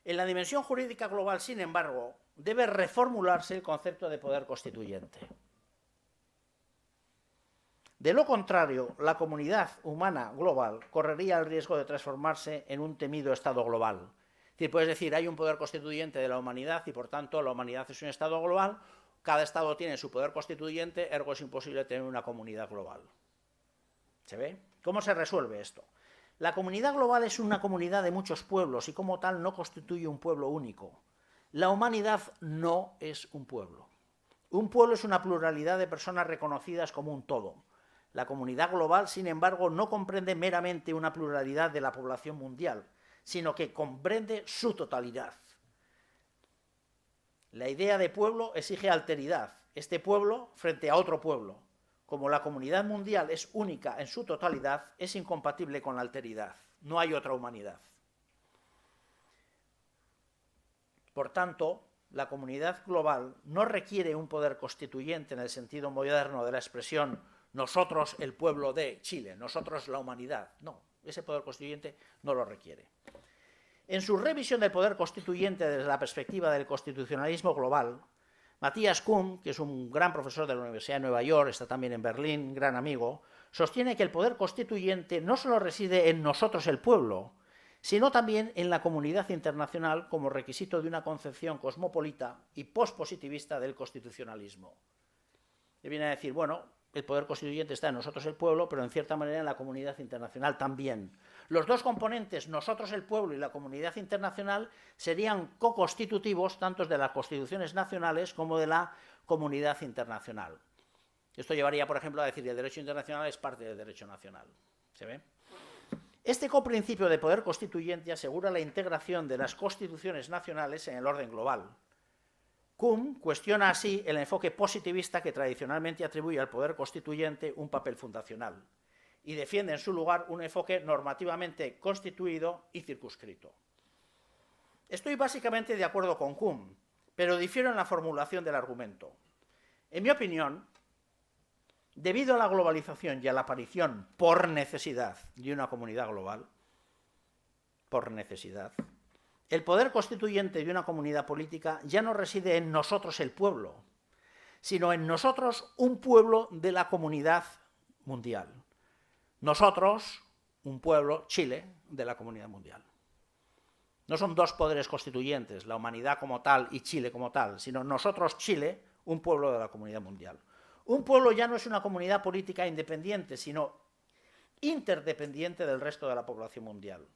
En la dimensión jurídica global, sin embargo, debe reformularse el concepto de poder constituyente. De lo contrario, la comunidad humana global correría el riesgo de transformarse en un temido Estado global. Es decir, puedes decir, hay un poder constituyente de la humanidad y por tanto la humanidad es un Estado global, cada Estado tiene su poder constituyente, ergo es imposible tener una comunidad global. ¿Se ve? ¿Cómo se resuelve esto? La comunidad global es una comunidad de muchos pueblos y como tal no constituye un pueblo único. La humanidad no es un pueblo. Un pueblo es una pluralidad de personas reconocidas como un todo. La comunidad global, sin embargo, no comprende meramente una pluralidad de la población mundial, sino que comprende su totalidad. La idea de pueblo exige alteridad. Este pueblo frente a otro pueblo. Como la comunidad mundial es única en su totalidad, es incompatible con la alteridad. No hay otra humanidad. Por tanto, la comunidad global no requiere un poder constituyente en el sentido moderno de la expresión nosotros el pueblo de Chile, nosotros la humanidad. No, ese poder constituyente no lo requiere. En su revisión del poder constituyente desde la perspectiva del constitucionalismo global, Matthias Kuhn, que es un gran profesor de la Universidad de Nueva York, está también en Berlín, gran amigo, sostiene que el poder constituyente no solo reside en nosotros el pueblo, sino también en la comunidad internacional como requisito de una concepción cosmopolita y pospositivista del constitucionalismo. Y viene a decir, bueno, el poder constituyente está en nosotros el pueblo, pero en cierta manera en la comunidad internacional también. Los dos componentes, nosotros el pueblo y la comunidad internacional, serían co-constitutivos tanto de las constituciones nacionales como de la comunidad internacional. Esto llevaría, por ejemplo, a decir que el derecho internacional es parte del derecho nacional. ¿Se ve? Este coprincipio de poder constituyente asegura la integración de las constituciones nacionales en el orden global. Kuhn cuestiona así el enfoque positivista que tradicionalmente atribuye al poder constituyente un papel fundacional y defiende en su lugar un enfoque normativamente constituido y circunscrito. Estoy básicamente de acuerdo con Kuhn, pero difiero en la formulación del argumento. En mi opinión, debido a la globalización y a la aparición por necesidad de una comunidad global, por necesidad, el poder constituyente de una comunidad política ya no reside en nosotros el pueblo, sino en nosotros un pueblo de la comunidad mundial. Nosotros, un pueblo, Chile, de la comunidad mundial. No son dos poderes constituyentes, la humanidad como tal y Chile como tal, sino nosotros, Chile, un pueblo de la comunidad mundial. Un pueblo ya no es una comunidad política independiente, sino interdependiente del resto de la población mundial.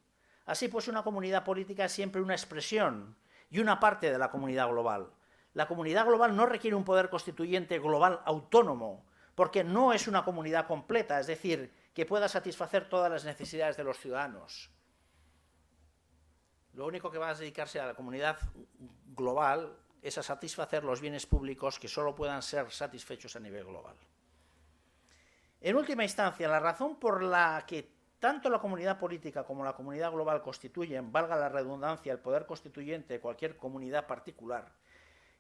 Así pues, una comunidad política es siempre una expresión y una parte de la comunidad global. La comunidad global no requiere un poder constituyente global autónomo, porque no es una comunidad completa, es decir, que pueda satisfacer todas las necesidades de los ciudadanos. Lo único que va a dedicarse a la comunidad global es a satisfacer los bienes públicos que solo puedan ser satisfechos a nivel global. En última instancia, la razón por la que tanto la comunidad política como la comunidad global constituyen, valga la redundancia, el poder constituyente de cualquier comunidad particular,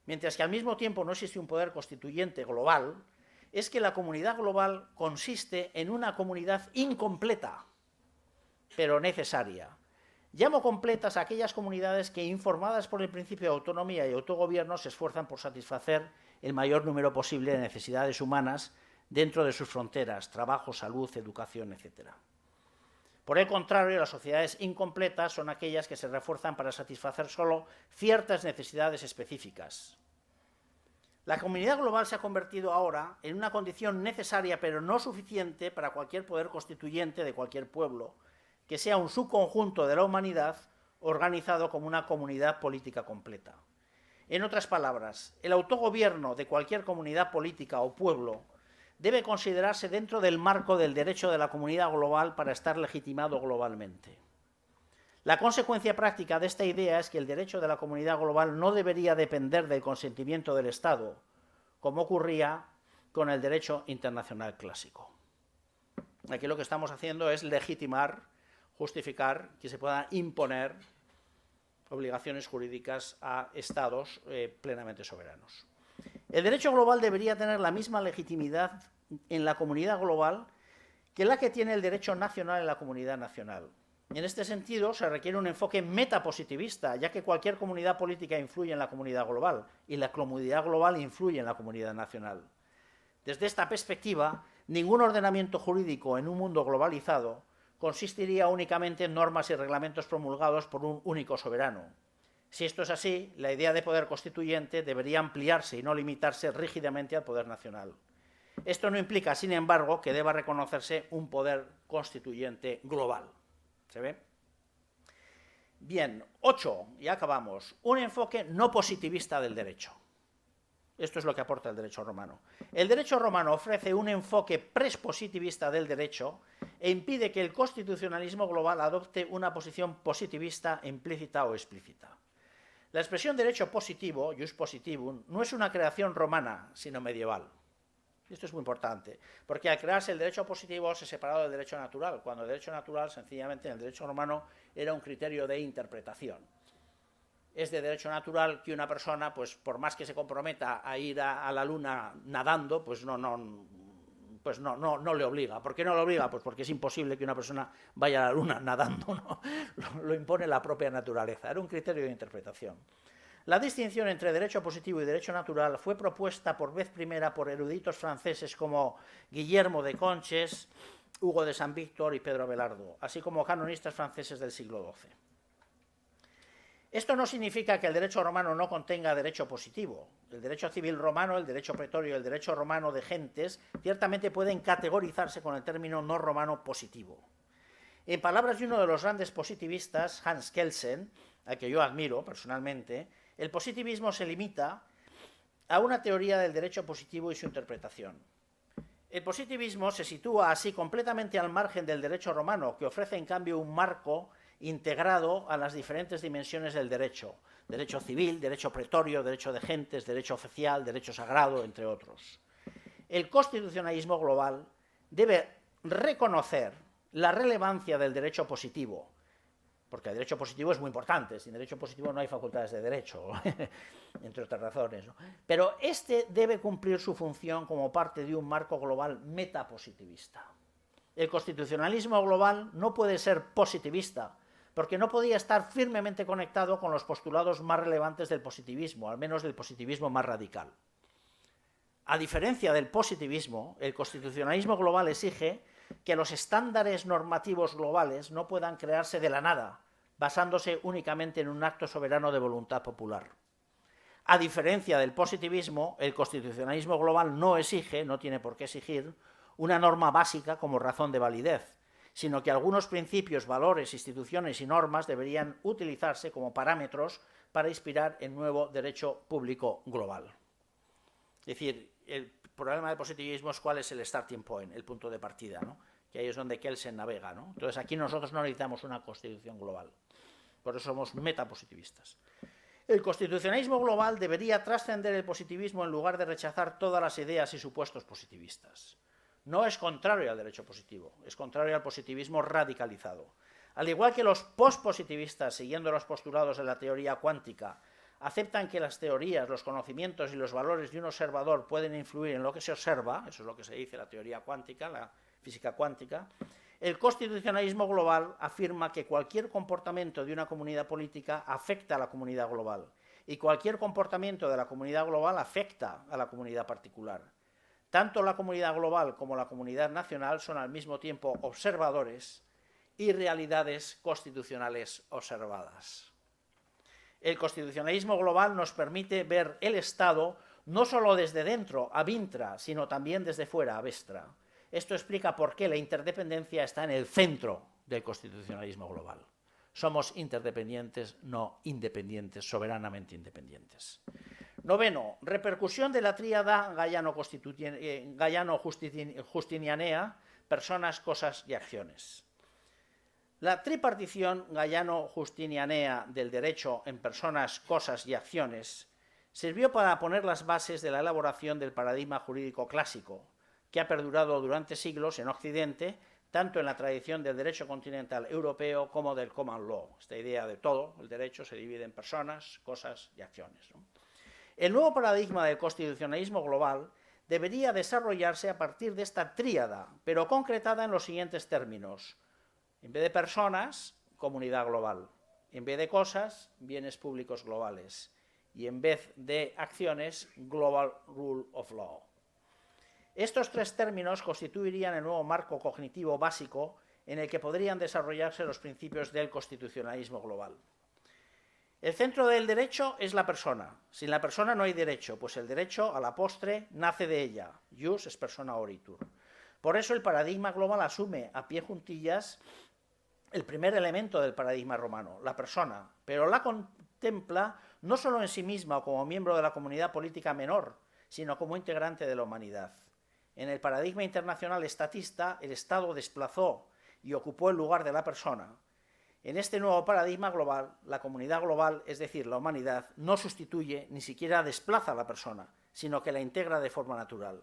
mientras que al mismo tiempo no existe un poder constituyente global, es que la comunidad global consiste en una comunidad incompleta, pero necesaria. Llamo completas a aquellas comunidades que, informadas por el principio de autonomía y autogobierno, se esfuerzan por satisfacer el mayor número posible de necesidades humanas dentro de sus fronteras, trabajo, salud, educación, etc. Por el contrario, las sociedades incompletas son aquellas que se refuerzan para satisfacer solo ciertas necesidades específicas. La comunidad global se ha convertido ahora en una condición necesaria pero no suficiente para cualquier poder constituyente de cualquier pueblo, que sea un subconjunto de la humanidad organizado como una comunidad política completa. En otras palabras, el autogobierno de cualquier comunidad política o pueblo debe considerarse dentro del marco del derecho de la comunidad global para estar legitimado globalmente. La consecuencia práctica de esta idea es que el derecho de la comunidad global no debería depender del consentimiento del Estado, como ocurría con el derecho internacional clásico. Aquí lo que estamos haciendo es legitimar, justificar que se puedan imponer obligaciones jurídicas a Estados plenamente soberanos. El derecho global debería tener la misma legitimidad en la comunidad global que la que tiene el derecho nacional en la comunidad nacional. En este sentido, se requiere un enfoque metapositivista, ya que cualquier comunidad política influye en la comunidad global y la comunidad global influye en la comunidad nacional. Desde esta perspectiva, ningún ordenamiento jurídico en un mundo globalizado consistiría únicamente en normas y reglamentos promulgados por un único soberano. Si esto es así, la idea de poder constituyente debería ampliarse y no limitarse rígidamente al poder nacional. Esto no implica, sin embargo, que deba reconocerse un poder constituyente global. ¿Se ve? Bien, 8, y acabamos. Un enfoque no positivista del derecho. Esto es lo que aporta el derecho romano. El derecho romano ofrece un enfoque prespositivista del derecho e impide que el constitucionalismo global adopte una posición positivista implícita o explícita. La expresión derecho positivo, jus positivum, no es una creación romana, sino medieval. Esto es muy importante, porque al crearse el derecho positivo se separó del derecho natural, cuando el derecho natural, sencillamente, en el derecho romano, era un criterio de interpretación. Es de derecho natural que una persona, pues por más que se comprometa a ir a la luna nadando, pues no le obliga. ¿Por qué no le obliga? Pues porque es imposible que una persona vaya a la luna nadando, ¿no? Lo impone la propia naturaleza. Era un criterio de interpretación. La distinción entre derecho positivo y derecho natural fue propuesta por vez primera por eruditos franceses como Guillermo de Conches, Hugo de San Víctor y Pedro Abelardo, así como canonistas franceses del siglo XII. Esto no significa que el derecho romano no contenga derecho positivo. El derecho civil romano, el derecho pretorio y el derecho romano de gentes ciertamente pueden categorizarse con el término no romano positivo. En palabras de uno de los grandes positivistas, Hans Kelsen, al que yo admiro personalmente, el positivismo se limita a una teoría del derecho positivo y su interpretación. El positivismo se sitúa así completamente al margen del derecho romano, que ofrece en cambio un marco integrado a las diferentes dimensiones del derecho: derecho civil, derecho pretorio, derecho de gentes, derecho oficial, derecho sagrado, entre otros. El constitucionalismo global debe reconocer la relevancia del derecho positivo, porque el derecho positivo es muy importante, sin derecho positivo no hay facultades de derecho, entre otras razones, ¿no? Pero este debe cumplir su función como parte de un marco global metapositivista. El constitucionalismo global no puede ser positivista, porque no podía estar firmemente conectado con los postulados más relevantes del positivismo, al menos del positivismo más radical. A diferencia del positivismo, el constitucionalismo global exige que los estándares normativos globales no puedan crearse de la nada, basándose únicamente en un acto soberano de voluntad popular. A diferencia del positivismo, el constitucionalismo global no exige, no tiene por qué exigir, una norma básica como razón de validez, sino que algunos principios, valores, instituciones y normas deberían utilizarse como parámetros para inspirar el nuevo derecho público global. Es decir, el problema del positivismo es cuál es el starting point, el punto de partida, ¿no? Que ahí es donde Kelsen navega, ¿no? Entonces aquí nosotros no necesitamos una constitución global, por eso somos metapositivistas. El constitucionalismo global debería trascender el positivismo en lugar de rechazar todas las ideas y supuestos positivistas. No es contrario al derecho positivo, es contrario al positivismo radicalizado. Al igual que los pospositivistas, siguiendo los postulados de la teoría cuántica, aceptan que las teorías, los conocimientos y los valores de un observador pueden influir en lo que se observa, eso es lo que se dice la teoría cuántica, la física cuántica, el constitucionalismo global afirma que cualquier comportamiento de una comunidad política afecta a la comunidad global y cualquier comportamiento de la comunidad global afecta a la comunidad particular. Tanto la comunidad global como la comunidad nacional son al mismo tiempo observadores y realidades constitucionales observadas. El constitucionalismo global nos permite ver el Estado no solo desde dentro, a intra, sino también desde fuera, a vestra. Esto explica por qué la interdependencia está en el centro del constitucionalismo global. Somos interdependientes, no independientes, soberanamente independientes. Noveno, repercusión de la tríada gallano-justinianea, personas, cosas y acciones. La tripartición gallano-justinianea del derecho en personas, cosas y acciones sirvió para poner las bases de la elaboración del paradigma jurídico clásico, que ha perdurado durante siglos en Occidente, tanto en la tradición del derecho continental europeo como del common law. Esta idea de todo, el derecho se divide en personas, cosas y acciones, ¿no? El nuevo paradigma del constitucionalismo global debería desarrollarse a partir de esta tríada, pero concretada en los siguientes términos. En vez de personas, comunidad global. En vez de cosas, bienes públicos globales. Y en vez de acciones, global rule of law. Estos tres términos constituirían el nuevo marco cognitivo básico en el que podrían desarrollarse los principios del constitucionalismo global. El centro del derecho es la persona. Sin la persona no hay derecho, pues el derecho, a la postre, nace de ella. Jus es persona oritur. Por eso el paradigma global asume a pie juntillas el primer elemento del paradigma romano, la persona, pero la contempla no solo en sí misma o como miembro de la comunidad política menor, sino como integrante de la humanidad. En el paradigma internacional estatista, el Estado desplazó y ocupó el lugar de la persona. En este nuevo paradigma global, la comunidad global, es decir, la humanidad, no sustituye ni siquiera desplaza a la persona, sino que la integra de forma natural.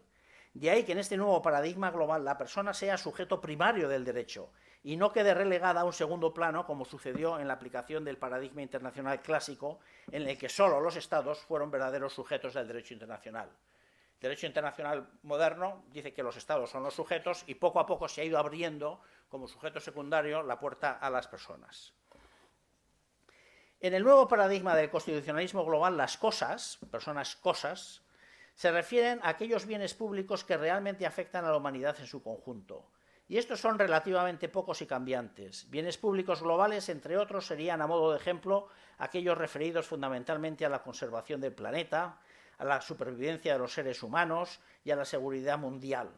De ahí que en este nuevo paradigma global la persona sea sujeto primario del derecho y no quede relegada a un segundo plano, como sucedió en la aplicación del paradigma internacional clásico, en el que solo los Estados fueron verdaderos sujetos del derecho internacional. El derecho internacional moderno dice que los Estados son los sujetos y poco a poco se ha ido abriendo como sujeto secundario la puerta a las personas. En el nuevo paradigma del constitucionalismo global, las cosas, personas cosas, se refieren a aquellos bienes públicos que realmente afectan a la humanidad en su conjunto. Y estos son relativamente pocos y cambiantes. Bienes públicos globales, entre otros, serían, a modo de ejemplo, aquellos referidos fundamentalmente a la conservación del planeta, a la supervivencia de los seres humanos y a la seguridad mundial.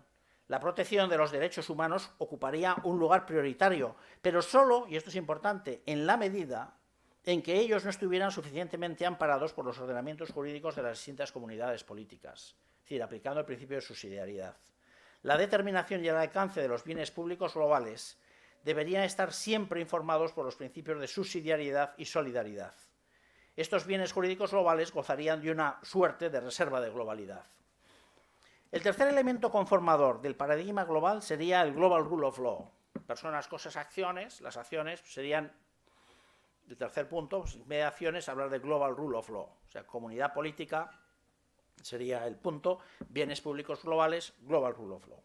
La protección de los derechos humanos ocuparía un lugar prioritario, pero solo, y esto es importante, en la medida en que ellos no estuvieran suficientemente amparados por los ordenamientos jurídicos de las distintas comunidades políticas, es decir, aplicando el principio de subsidiariedad. La determinación y el alcance de los bienes públicos globales deberían estar siempre informados por los principios de subsidiariedad y solidaridad. Estos bienes jurídicos globales gozarían de una suerte de reserva de globalidad. El tercer elemento conformador del paradigma global sería el Global Rule of Law. Personas, cosas, acciones. Las acciones serían, el tercer punto, pues, en vez de acciones, hablar de Global Rule of Law. O sea, comunidad política sería el punto, bienes públicos globales, Global Rule of Law.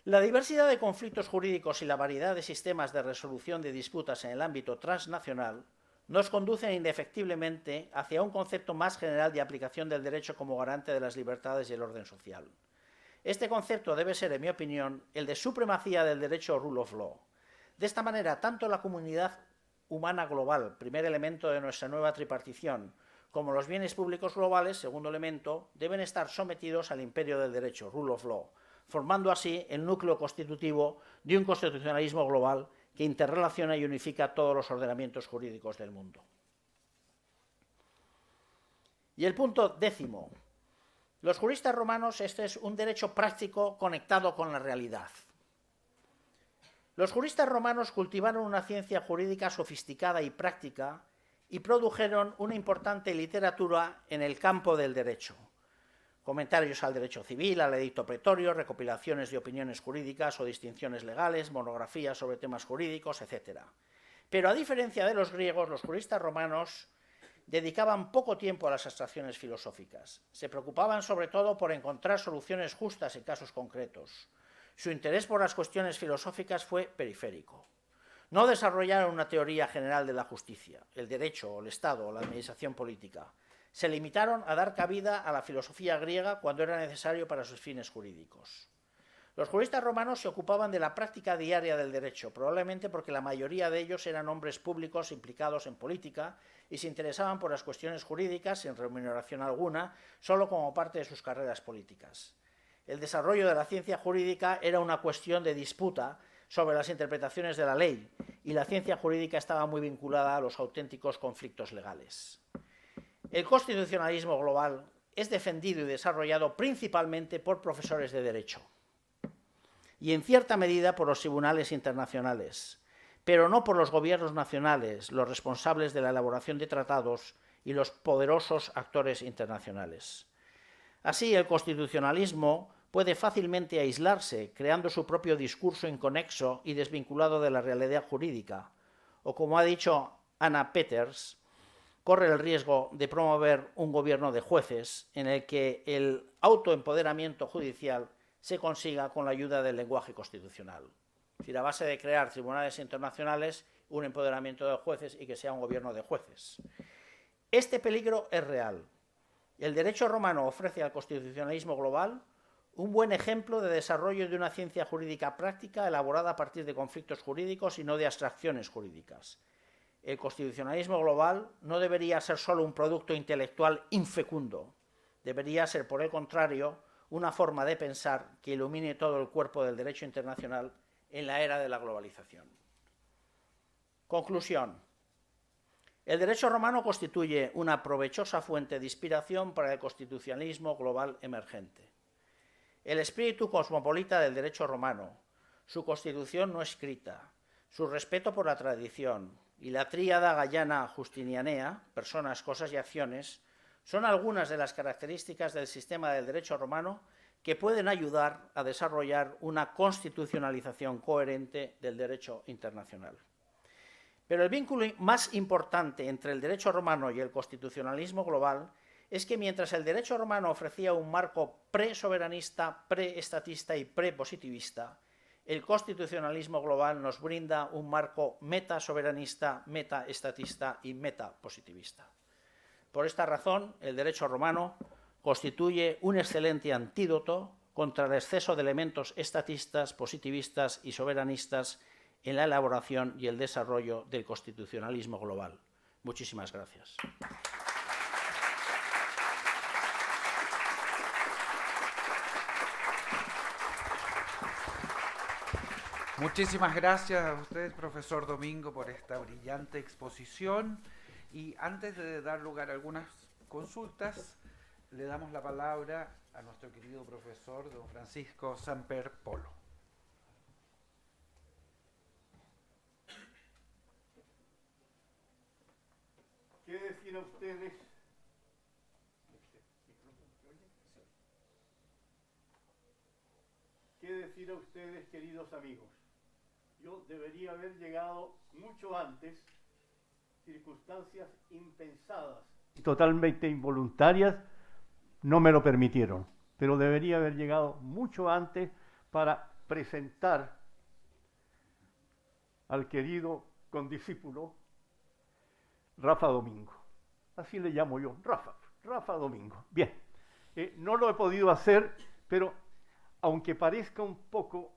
La diversidad de conflictos jurídicos y la variedad de sistemas de resolución de disputas en el ámbito transnacional nos conducen indefectiblemente hacia un concepto más general de aplicación del derecho como garante de las libertades y el orden social. Este concepto debe ser, en mi opinión, el de supremacía del derecho Rule of Law. De esta manera, tanto la comunidad humana global, primer elemento de nuestra nueva tripartición, como los bienes públicos globales, segundo elemento, deben estar sometidos al imperio del derecho, Rule of Law, formando así el núcleo constitutivo de un constitucionalismo global que interrelaciona y unifica todos los ordenamientos jurídicos del mundo. Y el punto 10. Los juristas romanos, este es un derecho práctico conectado con la realidad. Los juristas romanos cultivaron una ciencia jurídica sofisticada y práctica y produjeron una importante literatura en el campo del derecho. Comentarios al derecho civil, al edicto pretorio, recopilaciones de opiniones jurídicas o distinciones legales, monografías sobre temas jurídicos, etc. Pero a diferencia de los griegos, los juristas romanos dedicaban poco tiempo a las abstracciones filosóficas. Se preocupaban sobre todo por encontrar soluciones justas en casos concretos. Su interés por las cuestiones filosóficas fue periférico. No desarrollaron una teoría general de la justicia, el derecho, el Estado o la administración política. Se limitaron a dar cabida a la filosofía griega cuando era necesario para sus fines jurídicos. Los juristas romanos se ocupaban de la práctica diaria del derecho, probablemente porque la mayoría de ellos eran hombres públicos implicados en política y se interesaban por las cuestiones jurídicas sin remuneración alguna, solo como parte de sus carreras políticas. El desarrollo de la ciencia jurídica era una cuestión de disputa sobre las interpretaciones de la ley, y la ciencia jurídica estaba muy vinculada a los auténticos conflictos legales. El constitucionalismo global es defendido y desarrollado principalmente por profesores de derecho y en cierta medida por los tribunales internacionales, pero no por los gobiernos nacionales, los responsables de la elaboración de tratados y los poderosos actores internacionales. Así, el constitucionalismo puede fácilmente aislarse, creando su propio discurso inconexo y desvinculado de la realidad jurídica, o como ha dicho Anna Peters, corre el riesgo de promover un gobierno de jueces en el que el autoempoderamiento judicial se consiga con la ayuda del lenguaje constitucional. Es decir, a base de crear tribunales internacionales, un empoderamiento de jueces y que sea un gobierno de jueces. Este peligro es real. El derecho romano ofrece al constitucionalismo global un buen ejemplo de desarrollo de una ciencia jurídica práctica elaborada a partir de conflictos jurídicos y no de abstracciones jurídicas. El constitucionalismo global no debería ser solo un producto intelectual infecundo, debería ser, por el contrario, una forma de pensar que ilumine todo el cuerpo del derecho internacional en la era de la globalización. Conclusión. El derecho romano constituye una provechosa fuente de inspiración para el constitucionalismo global emergente. El espíritu cosmopolita del derecho romano, su constitución no escrita, su respeto por la tradición y la tríada gallana-justinianea, personas, cosas y acciones, son algunas de las características del sistema del derecho romano que pueden ayudar a desarrollar una constitucionalización coherente del derecho internacional. Pero el vínculo más importante entre el derecho romano y el constitucionalismo global es que mientras el derecho romano ofrecía un marco pre-soberanista, pre-estatista y pre-positivista, el constitucionalismo global nos brinda un marco meta-soberanista, meta-estatista y meta-positivista. Por esta razón, el derecho romano constituye un excelente antídoto contra el exceso de elementos estatistas, positivistas y soberanistas en la elaboración y el desarrollo del constitucionalismo global. Muchísimas gracias. Muchísimas gracias a usted, profesor Domingo, por esta brillante exposición. Y antes de dar lugar a algunas consultas, le damos la palabra a nuestro querido profesor, don Francisco Samper Polo. ¿Qué decir a ustedes? ¿Qué decir a ustedes, queridos amigos? Yo debería haber llegado mucho antes, circunstancias impensadas y totalmente involuntarias no me lo permitieron, pero debería haber llegado mucho antes para presentar al querido condiscípulo Rafa Domingo. Así le llamo yo, Rafa Domingo. Bien, no lo he podido hacer, pero aunque parezca un poco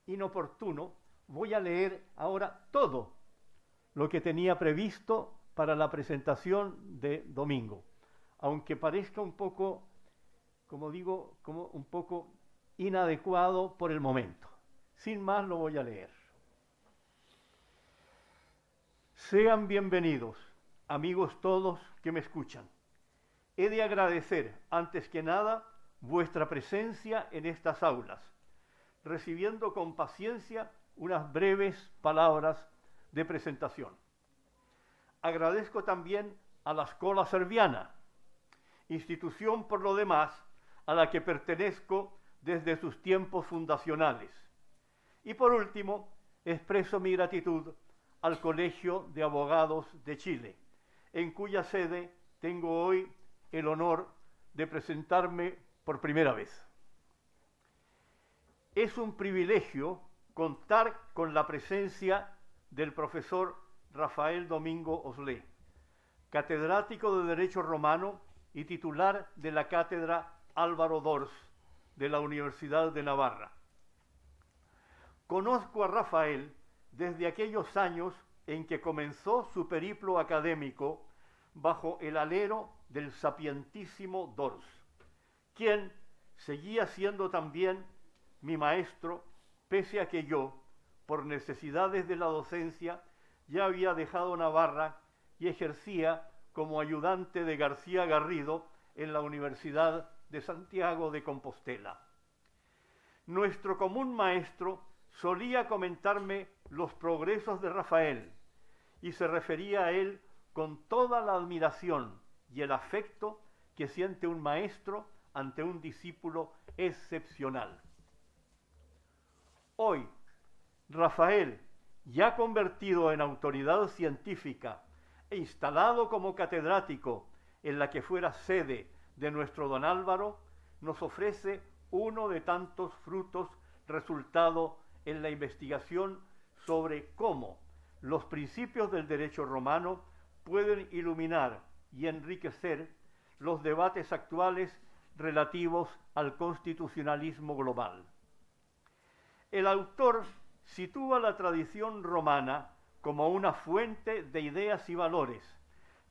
inoportuno, voy a leer ahora todo lo que tenía previsto para la presentación de Domingo. Aunque parezca un poco, como digo, como un poco inadecuado por el momento. Sin más lo voy a leer. Sean bienvenidos, amigos todos que me escuchan. He de agradecer, antes que nada, vuestra presencia en estas aulas, recibiendo con paciencia unas breves palabras de presentación. Agradezco también a la Escola Serviana, institución por lo demás a la que pertenezco desde sus tiempos fundacionales. Y por último, expreso mi gratitud al Colegio de Abogados de Chile, en cuya sede tengo hoy el honor de presentarme por primera vez. Es un privilegio contar con la presencia del profesor Rafael Domingo Oslé, catedrático de Derecho Romano y titular de la Cátedra Álvaro Dors de la Universidad de Navarra. Conozco a Rafael desde aquellos años en que comenzó su periplo académico bajo el alero del sapientísimo Dors, quien seguía siendo también mi maestro, pese a que yo, por necesidades de la docencia, ya había dejado Navarra y ejercía como ayudante de García Garrido en la Universidad de Santiago de Compostela. Nuestro común maestro solía comentarme los progresos de Rafael y se refería a él con toda la admiración y el afecto que siente un maestro ante un discípulo excepcional. Hoy, Rafael, ya convertido en autoridad científica e instalado como catedrático en la que fuera sede de nuestro don Álvaro, nos ofrece uno de tantos frutos resultado en la investigación sobre cómo los principios del derecho romano pueden iluminar y enriquecer los debates actuales relativos al constitucionalismo global. El autor sitúa la tradición romana como una fuente de ideas y valores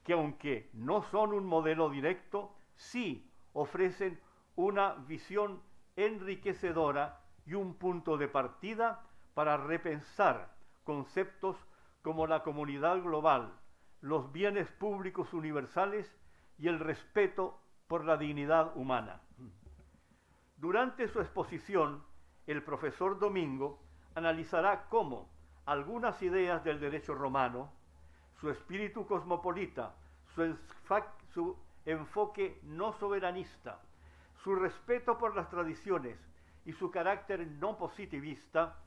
que, aunque no son un modelo directo, sí ofrecen una visión enriquecedora y un punto de partida para repensar conceptos como la comunidad global, los bienes públicos universales y el respeto por la dignidad humana. Durante su exposición, el profesor Domingo analizará cómo algunas ideas del derecho romano, su espíritu cosmopolita, su enfoque no soberanista, su respeto por las tradiciones y su carácter no positivista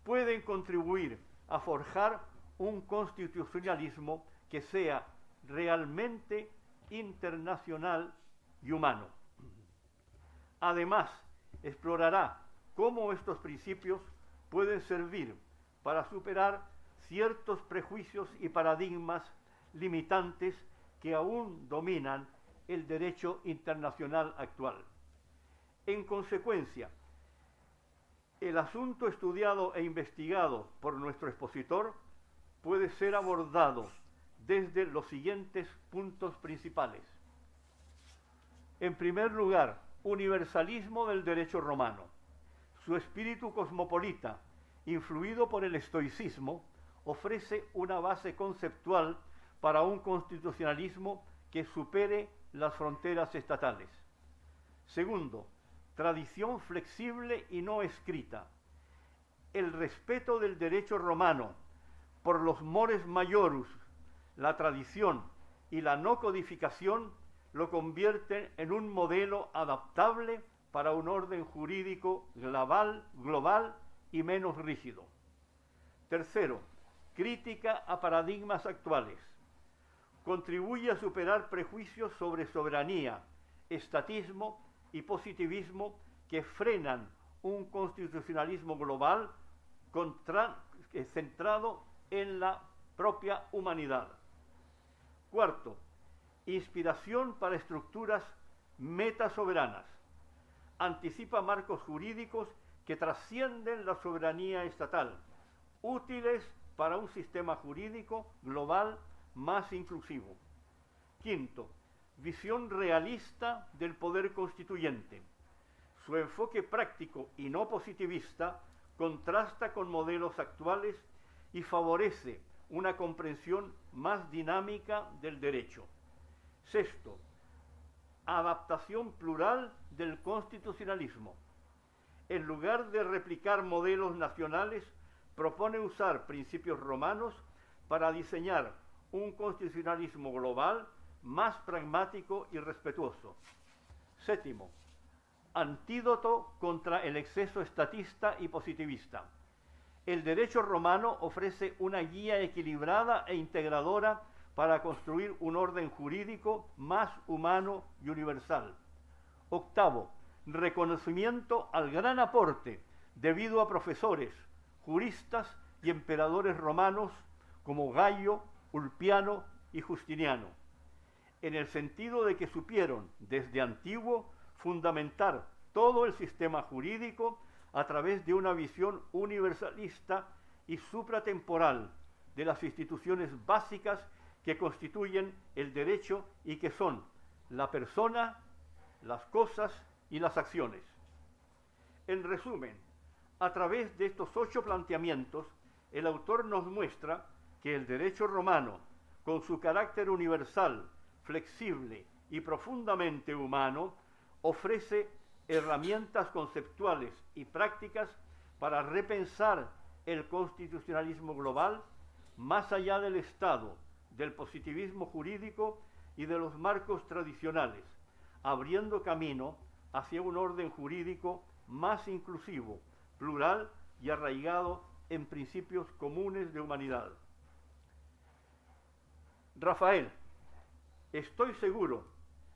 pueden contribuir a forjar un constitucionalismo que sea realmente internacional y humano. Además, explorará cómo estos principios pueden servir para superar ciertos prejuicios y paradigmas limitantes que aún dominan el derecho internacional actual. En consecuencia, el asunto estudiado e investigado por nuestro expositor puede ser abordado desde los siguientes puntos principales. En primer lugar, universalismo del derecho romano. Su espíritu cosmopolita, influido por el estoicismo, ofrece una base conceptual para un constitucionalismo que supere las fronteras estatales. Segundo, tradición flexible y no escrita. El respeto del derecho romano por los mores majorus, la tradición y la no codificación lo convierten en un modelo adaptable para un orden jurídico global y menos rígido. Tercero, crítica a paradigmas actuales. Contribuye a superar prejuicios sobre soberanía, estatismo y positivismo que frenan un constitucionalismo global centrado en la propia humanidad. Cuarto, inspiración para estructuras metasoberanas. Anticipa marcos jurídicos que trascienden la soberanía estatal, útiles para un sistema jurídico global más inclusivo. Quinto, visión realista del poder constituyente. Su enfoque práctico y no positivista contrasta con modelos actuales y favorece una comprensión más dinámica del derecho. Sexto, adaptación plural del constitucionalismo. En lugar de replicar modelos nacionales, propone usar principios romanos para diseñar un constitucionalismo global más pragmático y respetuoso. Séptimo, antídoto contra el exceso estatista y positivista. El derecho romano ofrece una guía equilibrada e integradora para construir un orden jurídico más humano y universal. Octavo, reconocimiento al gran aporte debido a profesores, juristas y emperadores romanos como Gallo, Ulpiano y Justiniano, en el sentido de que supieron desde antiguo fundamentar todo el sistema jurídico a través de una visión universalista y supratemporal de las instituciones básicas que constituyen el derecho y que son la persona, las cosas y las acciones. En resumen, a través de estos 8 planteamientos, el autor nos muestra que el derecho romano, con su carácter universal, flexible y profundamente humano, ofrece herramientas conceptuales y prácticas para repensar el constitucionalismo global más allá del Estado, del positivismo jurídico y de los marcos tradicionales, abriendo camino hacia un orden jurídico más inclusivo, plural y arraigado en principios comunes de humanidad. Rafael, estoy seguro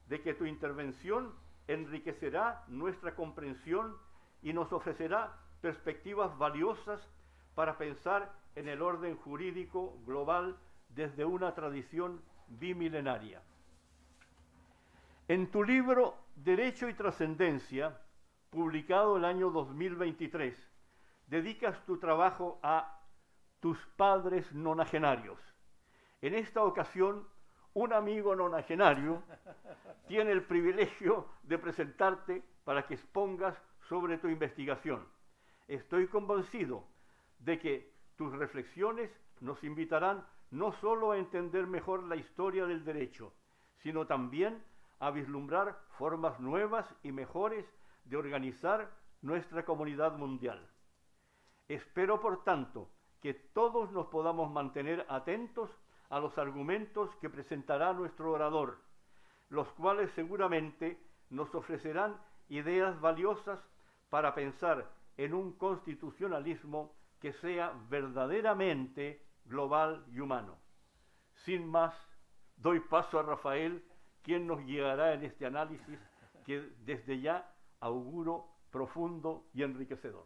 de que tu intervención enriquecerá nuestra comprensión y nos ofrecerá perspectivas valiosas para pensar en el orden jurídico global desde una tradición bimilenaria. En tu libro Derecho y Trascendencia, publicado el año 2023, dedicas tu trabajo a tus padres nonagenarios. En esta ocasión, un amigo nonagenario tiene el privilegio de presentarte para que expongas sobre tu investigación. Estoy convencido de que tus reflexiones nos invitarán no solo a entender mejor la historia del derecho, sino también a vislumbrar formas nuevas y mejores de organizar nuestra comunidad mundial. Espero, por tanto, que todos nos podamos mantener atentos a los argumentos que presentará nuestro orador, los cuales seguramente nos ofrecerán ideas valiosas para pensar en un constitucionalismo que sea verdaderamente global y humano. Sin más, doy paso a Rafael, quien nos guiará en este análisis que desde ya auguro profundo y enriquecedor.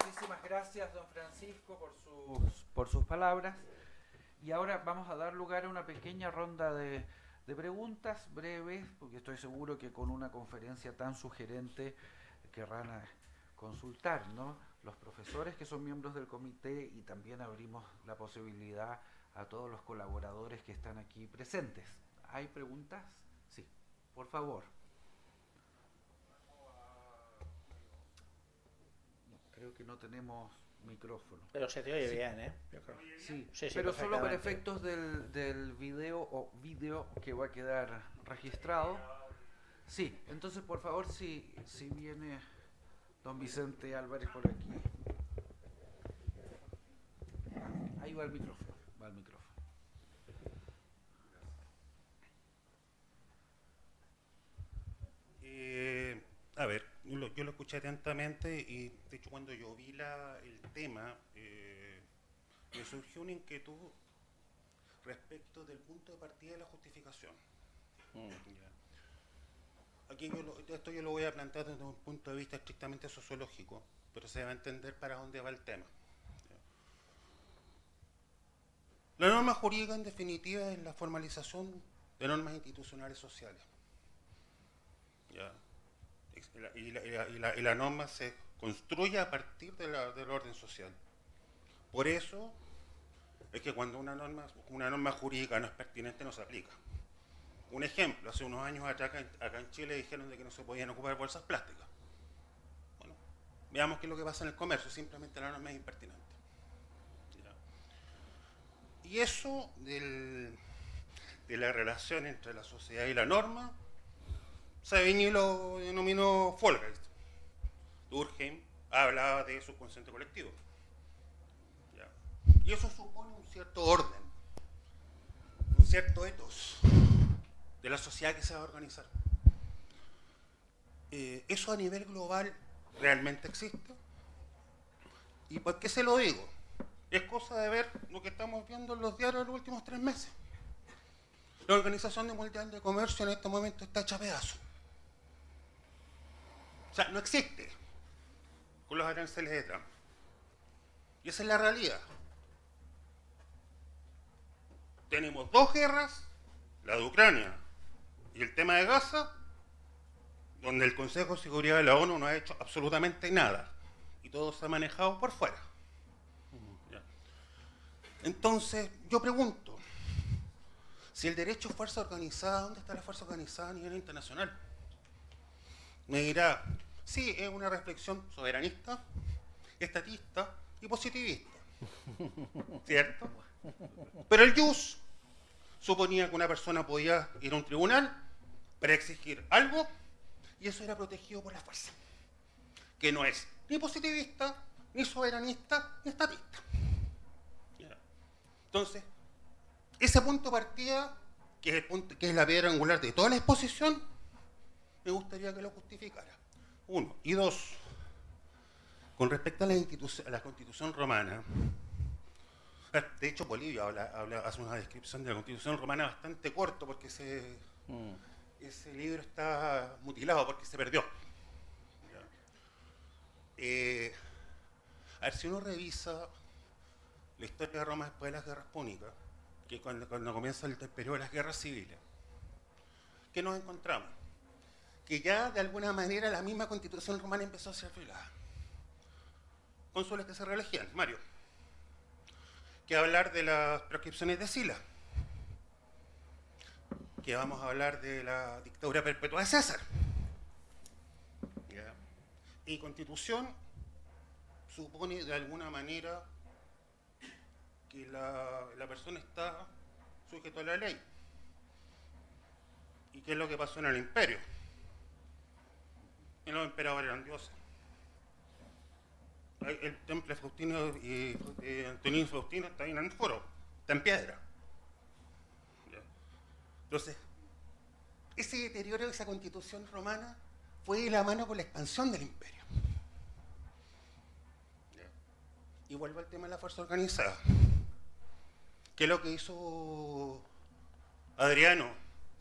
Muchísimas gracias, don Francisco, por sus palabras. Y ahora vamos a dar lugar a una pequeña ronda de preguntas breves, porque estoy seguro que con una conferencia tan sugerente querrán consultar, ¿no?, los profesores que son miembros del comité, y también abrimos la posibilidad a todos los colaboradores que están aquí presentes. ¿Hay preguntas? Sí, por favor. Creo que no tenemos micrófono. Pero se te oye Sí. bien, ¿eh? Yo creo. Sí, Sí, pero solo para perfectamente. efectos del video que va a quedar registrado. Sí, entonces por favor, si viene don Vicente Álvarez por aquí. Ahí va el micrófono, A ver, yo lo escuché atentamente y de hecho cuando yo vi el tema me surgió una inquietud respecto del punto de partida de la justificación. Ya. Aquí esto yo lo voy a plantear desde un punto de vista estrictamente sociológico, pero se va a entender para dónde va el tema. Ya. La norma jurídica, en definitiva, es la formalización de normas institucionales sociales. ¿Ya? Y la norma se construye a partir del orden social. Por eso es que cuando una norma jurídica no es pertinente, no se aplica. Un ejemplo, hace unos años acá en Chile dijeron de que no se podían ocupar bolsas plásticas. Bueno, veamos qué es lo que pasa en el comercio, simplemente la norma es impertinente. ¿Ya? Y eso de la relación entre la sociedad y la norma, Savigny lo denominó Folgeist. Durkheim hablaba de subconsciente colectivo. ¿Ya? Y eso supone un cierto orden, un cierto ethos de la sociedad que se va a organizar. ¿Eso a nivel global realmente existe? ¿Y por qué se lo digo? Es cosa de ver lo que estamos viendo en los diarios en los últimos 3 meses. La Organización Mundial de Comercio en este momento está hecha a pedazos. O sea, no existe con los aranceles de Trump. Y esa es la realidad. Tenemos 2 guerras, la de Ucrania y el tema de Gaza, donde el Consejo de Seguridad de la ONU no ha hecho absolutamente nada. Y todo se ha manejado por fuera. ¿Ya? Entonces, yo pregunto, si el derecho es fuerza organizada, ¿dónde está la fuerza organizada a nivel internacional? Me dirá, sí, es una reflexión soberanista, estatista y positivista, ¿cierto? Pero el jus suponía que una persona podía ir a un tribunal para exigir algo y eso era protegido por la fuerza, que no es ni positivista, ni soberanista, ni estatista. Entonces, ese punto de partida, que es la piedra angular de toda la exposición, me gustaría que lo justificara. 1. Y 2. Con respecto a la Constitución romana, de hecho Polibio hace una descripción de la Constitución romana bastante corto, porque ese libro está mutilado, porque se perdió. A ver, si uno revisa la historia de Roma después de las guerras púnicas, que cuando comienza el periodo de las guerras civiles, ¿qué nos encontramos? Que ya de alguna manera la misma Constitución romana empezó a ser violada. Cónsules que se reelegían, Mario, que hablar de las proscripciones de Sila, porque vamos a hablar de la dictadura perpetua de César. ¿Ya? Y constitución supone de alguna manera que la persona está sujeto a la ley. ¿Y qué es lo que pasó en el imperio? Y los emperadores eran dioses. El templo de Faustino y Antonino Faustino está ahí en el foro, está en piedra. ¿Ya? Entonces, ese deterioro de esa constitución romana fue de la mano con la expansión del imperio. ¿Ya? Y vuelvo al tema de la fuerza organizada. ¿Qué es lo que hizo Adriano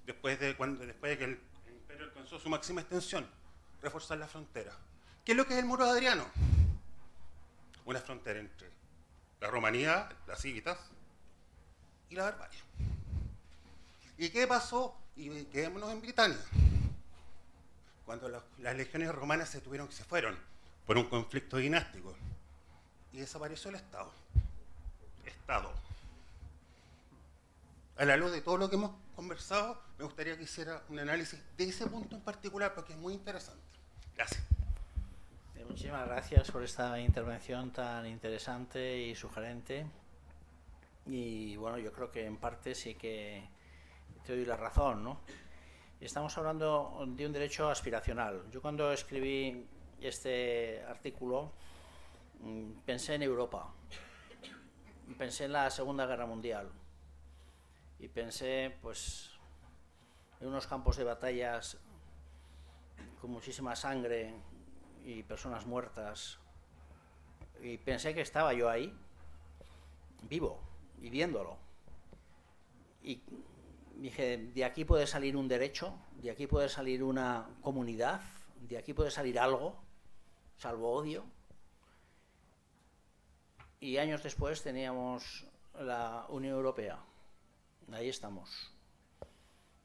después de que el imperio alcanzó su máxima extensión? Reforzar la frontera. ¿Qué es lo que es el muro de Adriano? Una frontera entre la romanía, las civitas y la barbarie. ¿Y qué pasó? Y quedémonos en Britania. Cuando las legiones romanas se fueron por un conflicto dinástico y desapareció el Estado. A la luz de todo lo que hemos conversado, me gustaría que hiciera un análisis de ese punto en particular porque es muy interesante. Gracias. Muchísimas gracias por esta intervención tan interesante y sugerente. Y bueno, yo creo que en parte sí que te doy la razón, ¿no? Estamos hablando de un derecho aspiracional. Yo cuando escribí este artículo pensé en Europa, pensé en la Segunda Guerra Mundial y pensé pues en unos campos de batallas con muchísima sangre y personas muertas, y pensé que estaba yo ahí, vivo, y viéndolo. Y dije, de aquí puede salir un derecho, de aquí puede salir una comunidad, de aquí puede salir algo, salvo odio. Y años después teníamos la Unión Europea. Ahí estamos.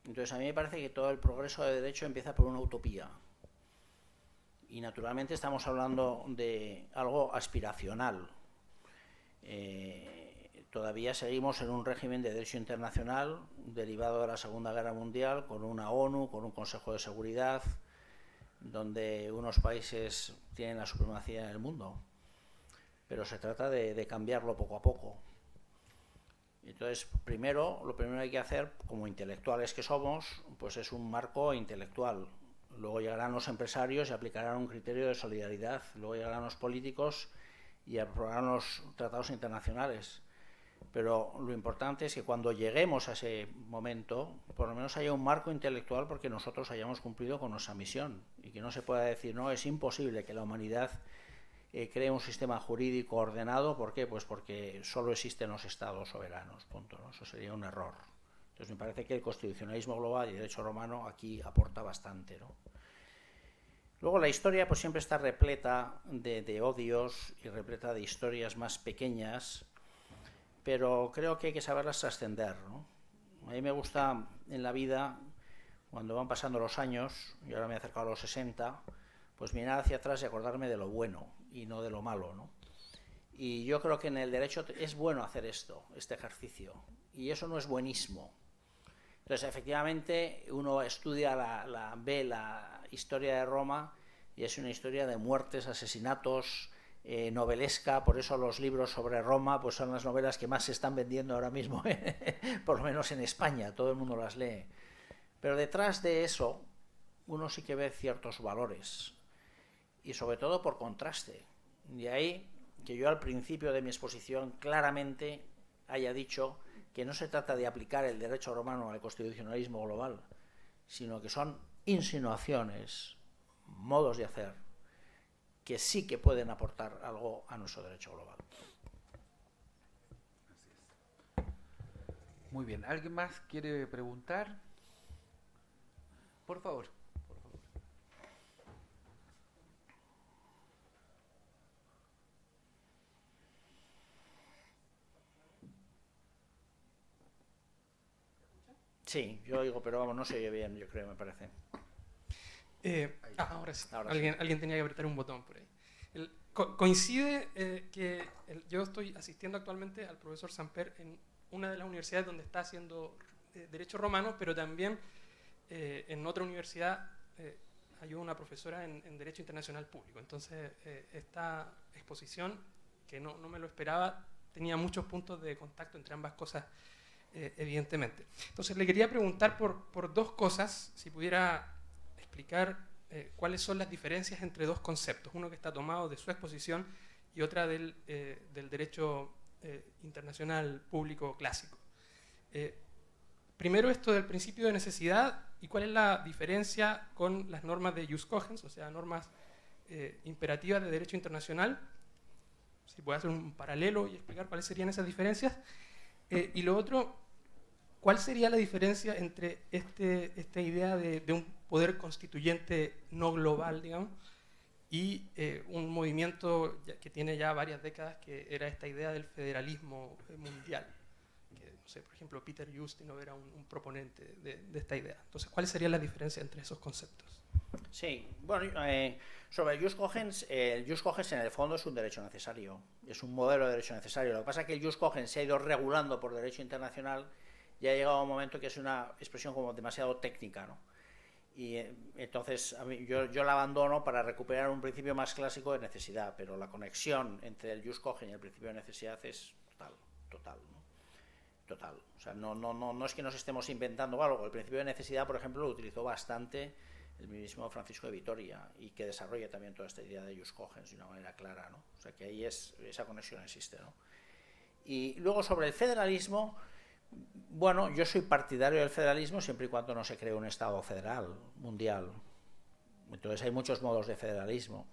Entonces a mí me parece que todo el progreso de derecho empieza por una utopía. Y naturalmente estamos hablando de algo aspiracional. Todavía seguimos en un régimen de derecho internacional derivado de la Segunda Guerra Mundial, con una ONU, con un Consejo de Seguridad, donde unos países tienen la supremacía en el mundo. Pero se trata de cambiarlo poco a poco. Entonces, lo primero que hay que hacer, como intelectuales que somos, pues es un marco intelectual. Luego llegarán los empresarios y aplicarán un criterio de solidaridad. Luego llegarán los políticos y aprobarán los tratados internacionales. Pero lo importante es que cuando lleguemos a ese momento, por lo menos haya un marco intelectual porque nosotros hayamos cumplido con nuestra misión. Y que no se pueda decir, no, es imposible que la humanidad cree un sistema jurídico ordenado. ¿Por qué? Pues porque solo existen los estados soberanos. Punto, ¿no? Eso sería un error. Entonces me parece que el constitucionalismo global y el derecho romano aquí aporta bastante, ¿no? Luego la historia pues siempre está repleta de odios y repleta de historias más pequeñas, pero creo que hay que saberlas trascender, ¿no? A mí me gusta en la vida, cuando van pasando los años, y ahora me he acercado a los 60, pues mirar hacia atrás y acordarme de lo bueno y no de lo malo, ¿no? Y yo creo que en el derecho es bueno hacer este ejercicio, y eso no es buenismo. Entonces, efectivamente, uno estudia, ve la historia de Roma y es una historia de muertes, asesinatos, novelesca. Por eso los libros sobre Roma pues son las novelas que más se están vendiendo ahora mismo, por lo menos en España, todo el mundo las lee. Pero detrás de eso, uno sí que ve ciertos valores, y sobre todo por contraste. De ahí que yo al principio de mi exposición claramente haya dicho que no se trata de aplicar el derecho romano al constitucionalismo global, sino que son insinuaciones, modos de hacer, que sí que pueden aportar algo a nuestro derecho global. Muy bien. ¿Alguien más quiere preguntar? Por favor. Sí, yo oigo, pero vamos, no se oye bien, yo creo, me parece. Ahora sí. Ahora Alguien tenía que apretar un botón por ahí. Coincide yo estoy asistiendo actualmente al profesor Samper en una de las universidades donde está siendo derecho romano, pero también en otra universidad ayuda una profesora en Derecho Internacional Público. Entonces, esta exposición, que no me lo esperaba, tenía muchos puntos de contacto entre ambas cosas, evidentemente. Entonces, le quería preguntar por dos cosas, si pudiera explicar cuáles son las diferencias entre dos conceptos, uno que está tomado de su exposición y otra del derecho internacional público clásico. Primero, esto del principio de necesidad y cuál es la diferencia con las normas de jus cogens, o sea, normas imperativas de derecho internacional. Si puede hacer un paralelo y explicar cuáles serían esas diferencias. Y lo otro, ¿cuál sería la diferencia entre esta idea de un poder constituyente no global, digamos, y un movimiento que tiene ya varias décadas, que era esta idea del federalismo mundial? Que, no sé, por ejemplo, Peter Ustinov era un proponente de esta idea. Entonces, ¿cuáles serían las diferencias entre esos conceptos? Sí, bueno, sobre el jus cogens en el fondo es un derecho necesario, es un modelo de derecho necesario. Lo que pasa es que el jus cogens se ha ido regulando por derecho internacional y ha llegado a un momento que es una expresión como demasiado técnica, ¿no? Y entonces yo la abandono para recuperar un principio más clásico de necesidad, pero la conexión entre el jus cogens y el principio de necesidad es total, ¿no? Total. O sea, no es que nos estemos inventando algo. El principio de necesidad, por ejemplo, lo utilizó bastante el mismo Francisco de Vitoria, y que desarrolla también toda esta idea de jus cogens de una manera clara, ¿no? O sea, que ahí esa conexión existe, ¿no? Y luego sobre el federalismo, bueno, yo soy partidario del federalismo siempre y cuando no se cree un Estado federal mundial. Entonces hay muchos modos de federalismo,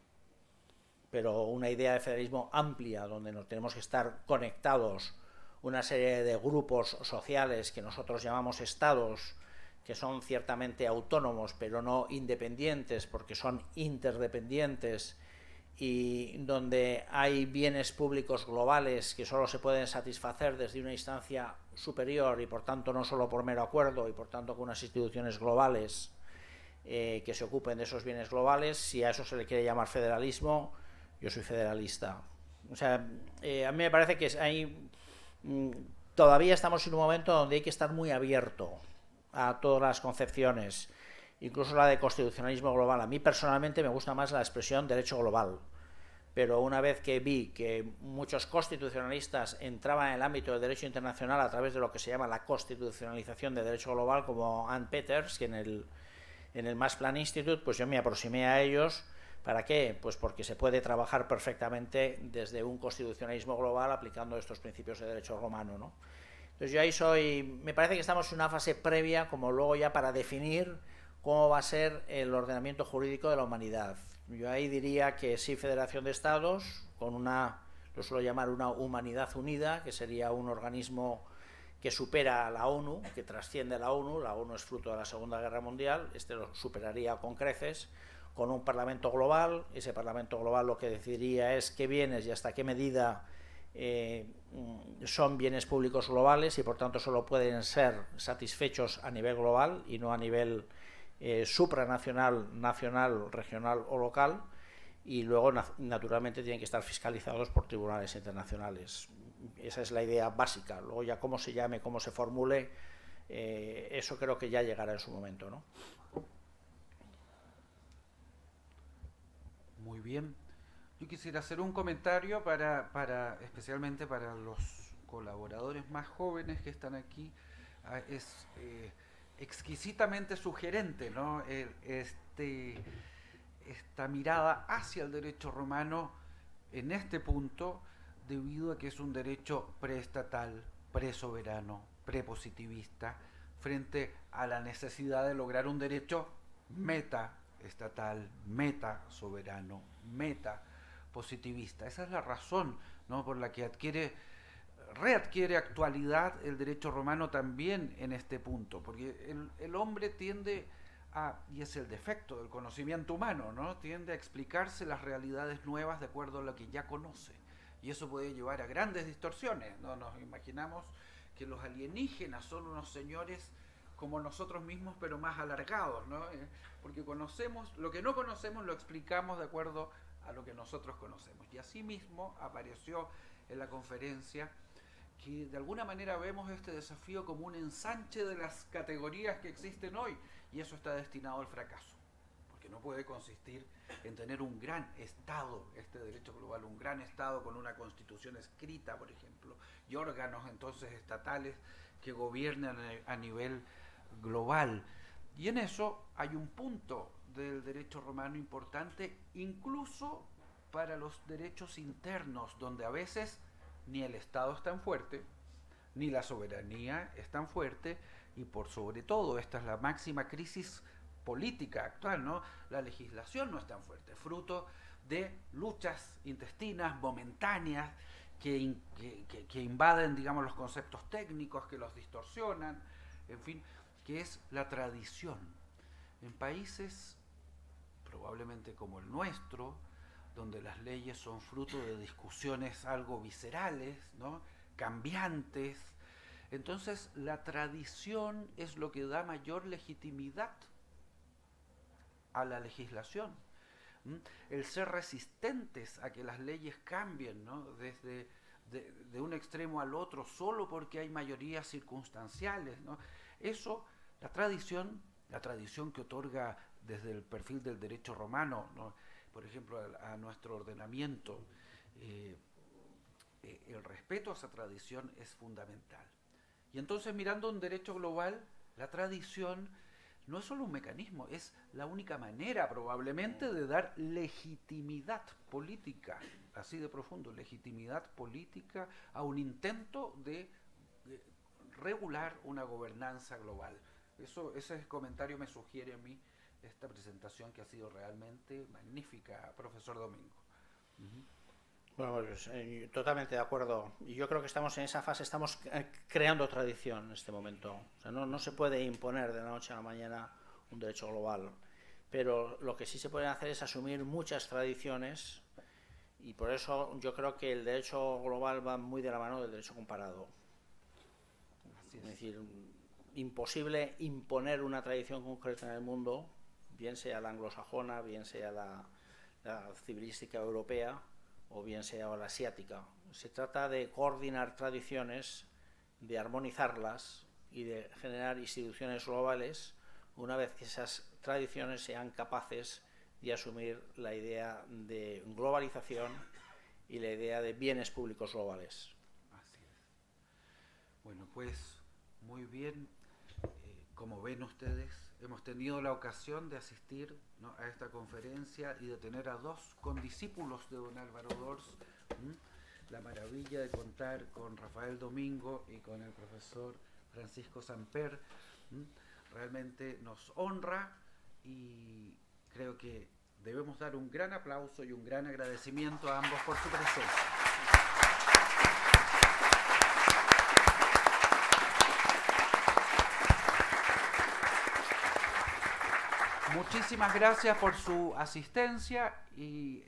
pero una idea de federalismo amplia, donde nos tenemos que estar conectados una serie de grupos sociales que nosotros llamamos estados, que son ciertamente autónomos, pero no independientes, porque son interdependientes, y donde hay bienes públicos globales que solo se pueden satisfacer desde una instancia superior y por tanto no solo por mero acuerdo, y por tanto con unas instituciones globales que se ocupen de esos bienes globales. Si a eso se le quiere llamar federalismo, yo soy federalista. O sea, a mí me parece que todavía estamos en un momento donde hay que estar muy abierto a todas las concepciones, incluso la de constitucionalismo global. A mí personalmente me gusta más la expresión derecho global, pero una vez que vi que muchos constitucionalistas entraban en el ámbito del derecho internacional a través de lo que se llama la constitucionalización de derecho global, como Ann Peters, que en el Max Planck Institute, pues yo me aproximé a ellos. ¿Para qué? Pues porque se puede trabajar perfectamente desde un constitucionalismo global aplicando estos principios de derecho romano, ¿no? Entonces yo ahí me parece que estamos en una fase previa, como luego ya para definir cómo va a ser el ordenamiento jurídico de la humanidad. Yo ahí diría que sí, federación de estados, con lo suelo llamar una humanidad unida, que sería un organismo que supera a la ONU, que trasciende a la ONU. La ONU es fruto de la Segunda Guerra Mundial, lo superaría con creces, con un Parlamento global. Ese Parlamento global lo que decidiría es qué bienes y hasta qué medida son bienes públicos globales, y por tanto solo pueden ser satisfechos a nivel global y no a nivel supranacional, nacional, regional o local. Y luego naturalmente tienen que estar fiscalizados por tribunales internacionales. Esa es la idea básica. Luego ya cómo se llame, cómo se formule, eso creo que ya llegará en su momento, ¿no? Muy bien. Yo quisiera hacer un comentario especialmente para los colaboradores más jóvenes que están aquí. Es exquisitamente sugerente, ¿no? Esta mirada hacia el derecho romano en este punto, debido a que es un derecho preestatal, presoberano, prepositivista, frente a la necesidad de lograr un derecho metaestatal, metasoberano, metapositivista. Esa es la razón, ¿no?, por la que readquiere actualidad el derecho romano también en este punto, porque el hombre tiende y es el defecto del conocimiento humano, ¿no?, tiende a explicarse las realidades nuevas de acuerdo a lo que ya conoce, y eso puede llevar a grandes distorsiones, ¿no? Nos imaginamos que los alienígenas son unos señores como nosotros mismos, pero más alargados, ¿no? Porque lo que no conocemos lo explicamos de acuerdo a lo que nosotros conocemos. Y así mismo apareció en la conferencia que de alguna manera vemos este desafío como un ensanche de las categorías que existen hoy, y eso está destinado al fracaso, porque no puede consistir en tener un gran Estado, este derecho global, un gran Estado con una constitución escrita, por ejemplo, y órganos entonces estatales que gobiernan a nivel global. Y en eso hay un punto del derecho romano importante, incluso para los derechos internos, donde a veces ni el Estado es tan fuerte, ni la soberanía es tan fuerte, y por sobre todo, esta es la máxima crisis política actual, ¿no? La legislación no es tan fuerte, fruto de luchas intestinas, momentáneas, que invaden, digamos, los conceptos técnicos, que los distorsionan, en fin, que es la tradición. En países probablemente como el nuestro, donde las leyes son fruto de discusiones algo viscerales, ¿no? Cambiantes, entonces la tradición es lo que da mayor legitimidad a la legislación. El ser resistentes a que las leyes cambien, ¿no? Desde de un extremo al otro solo porque hay mayorías circunstanciales, ¿no? Eso, la tradición que otorga desde el perfil del derecho romano, ¿no? Por ejemplo, a nuestro ordenamiento, el respeto a esa tradición es fundamental. Y entonces, mirando un derecho global, la tradición no es solo un mecanismo, es la única manera probablemente de dar legitimidad política, así de profundo, legitimidad política a un intento de regular una gobernanza global. Ese comentario me sugiere a mí esta presentación, que ha sido realmente magnífica, profesor Domingo. Bueno, pues, totalmente de acuerdo. Y yo creo que estamos en esa fase, estamos creando tradición en este momento. O sea, no se puede imponer de la noche a la mañana un derecho global, pero lo que sí se puede hacer es asumir muchas tradiciones, y por eso yo creo que el derecho global va muy de la mano del derecho comparado. Es decir, imposible imponer una tradición concreta en el mundo, bien sea la anglosajona, bien sea la civilística europea, o bien sea la asiática. Se trata de coordinar tradiciones, de armonizarlas y de generar instituciones globales una vez que esas tradiciones sean capaces de asumir la idea de globalización y la idea de bienes públicos globales. Así es. Bueno, pues muy bien. Como ven ustedes, hemos tenido la ocasión de asistir, ¿no?, a esta conferencia y de tener a dos condiscípulos de don Álvaro Dors. La maravilla de contar con Rafael Domingo y con el profesor Francisco Samper. Realmente nos honra, y creo que debemos dar un gran aplauso y un gran agradecimiento a ambos por su presencia. Muchísimas gracias por su asistencia y,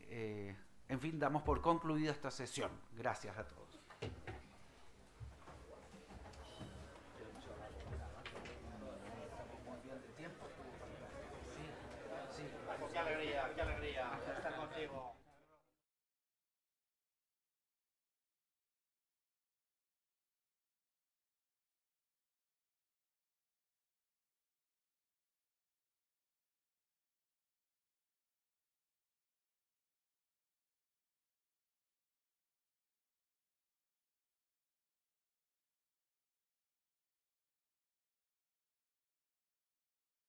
en fin, damos por concluida esta sesión. Gracias a todos. Qué alegría estar contigo.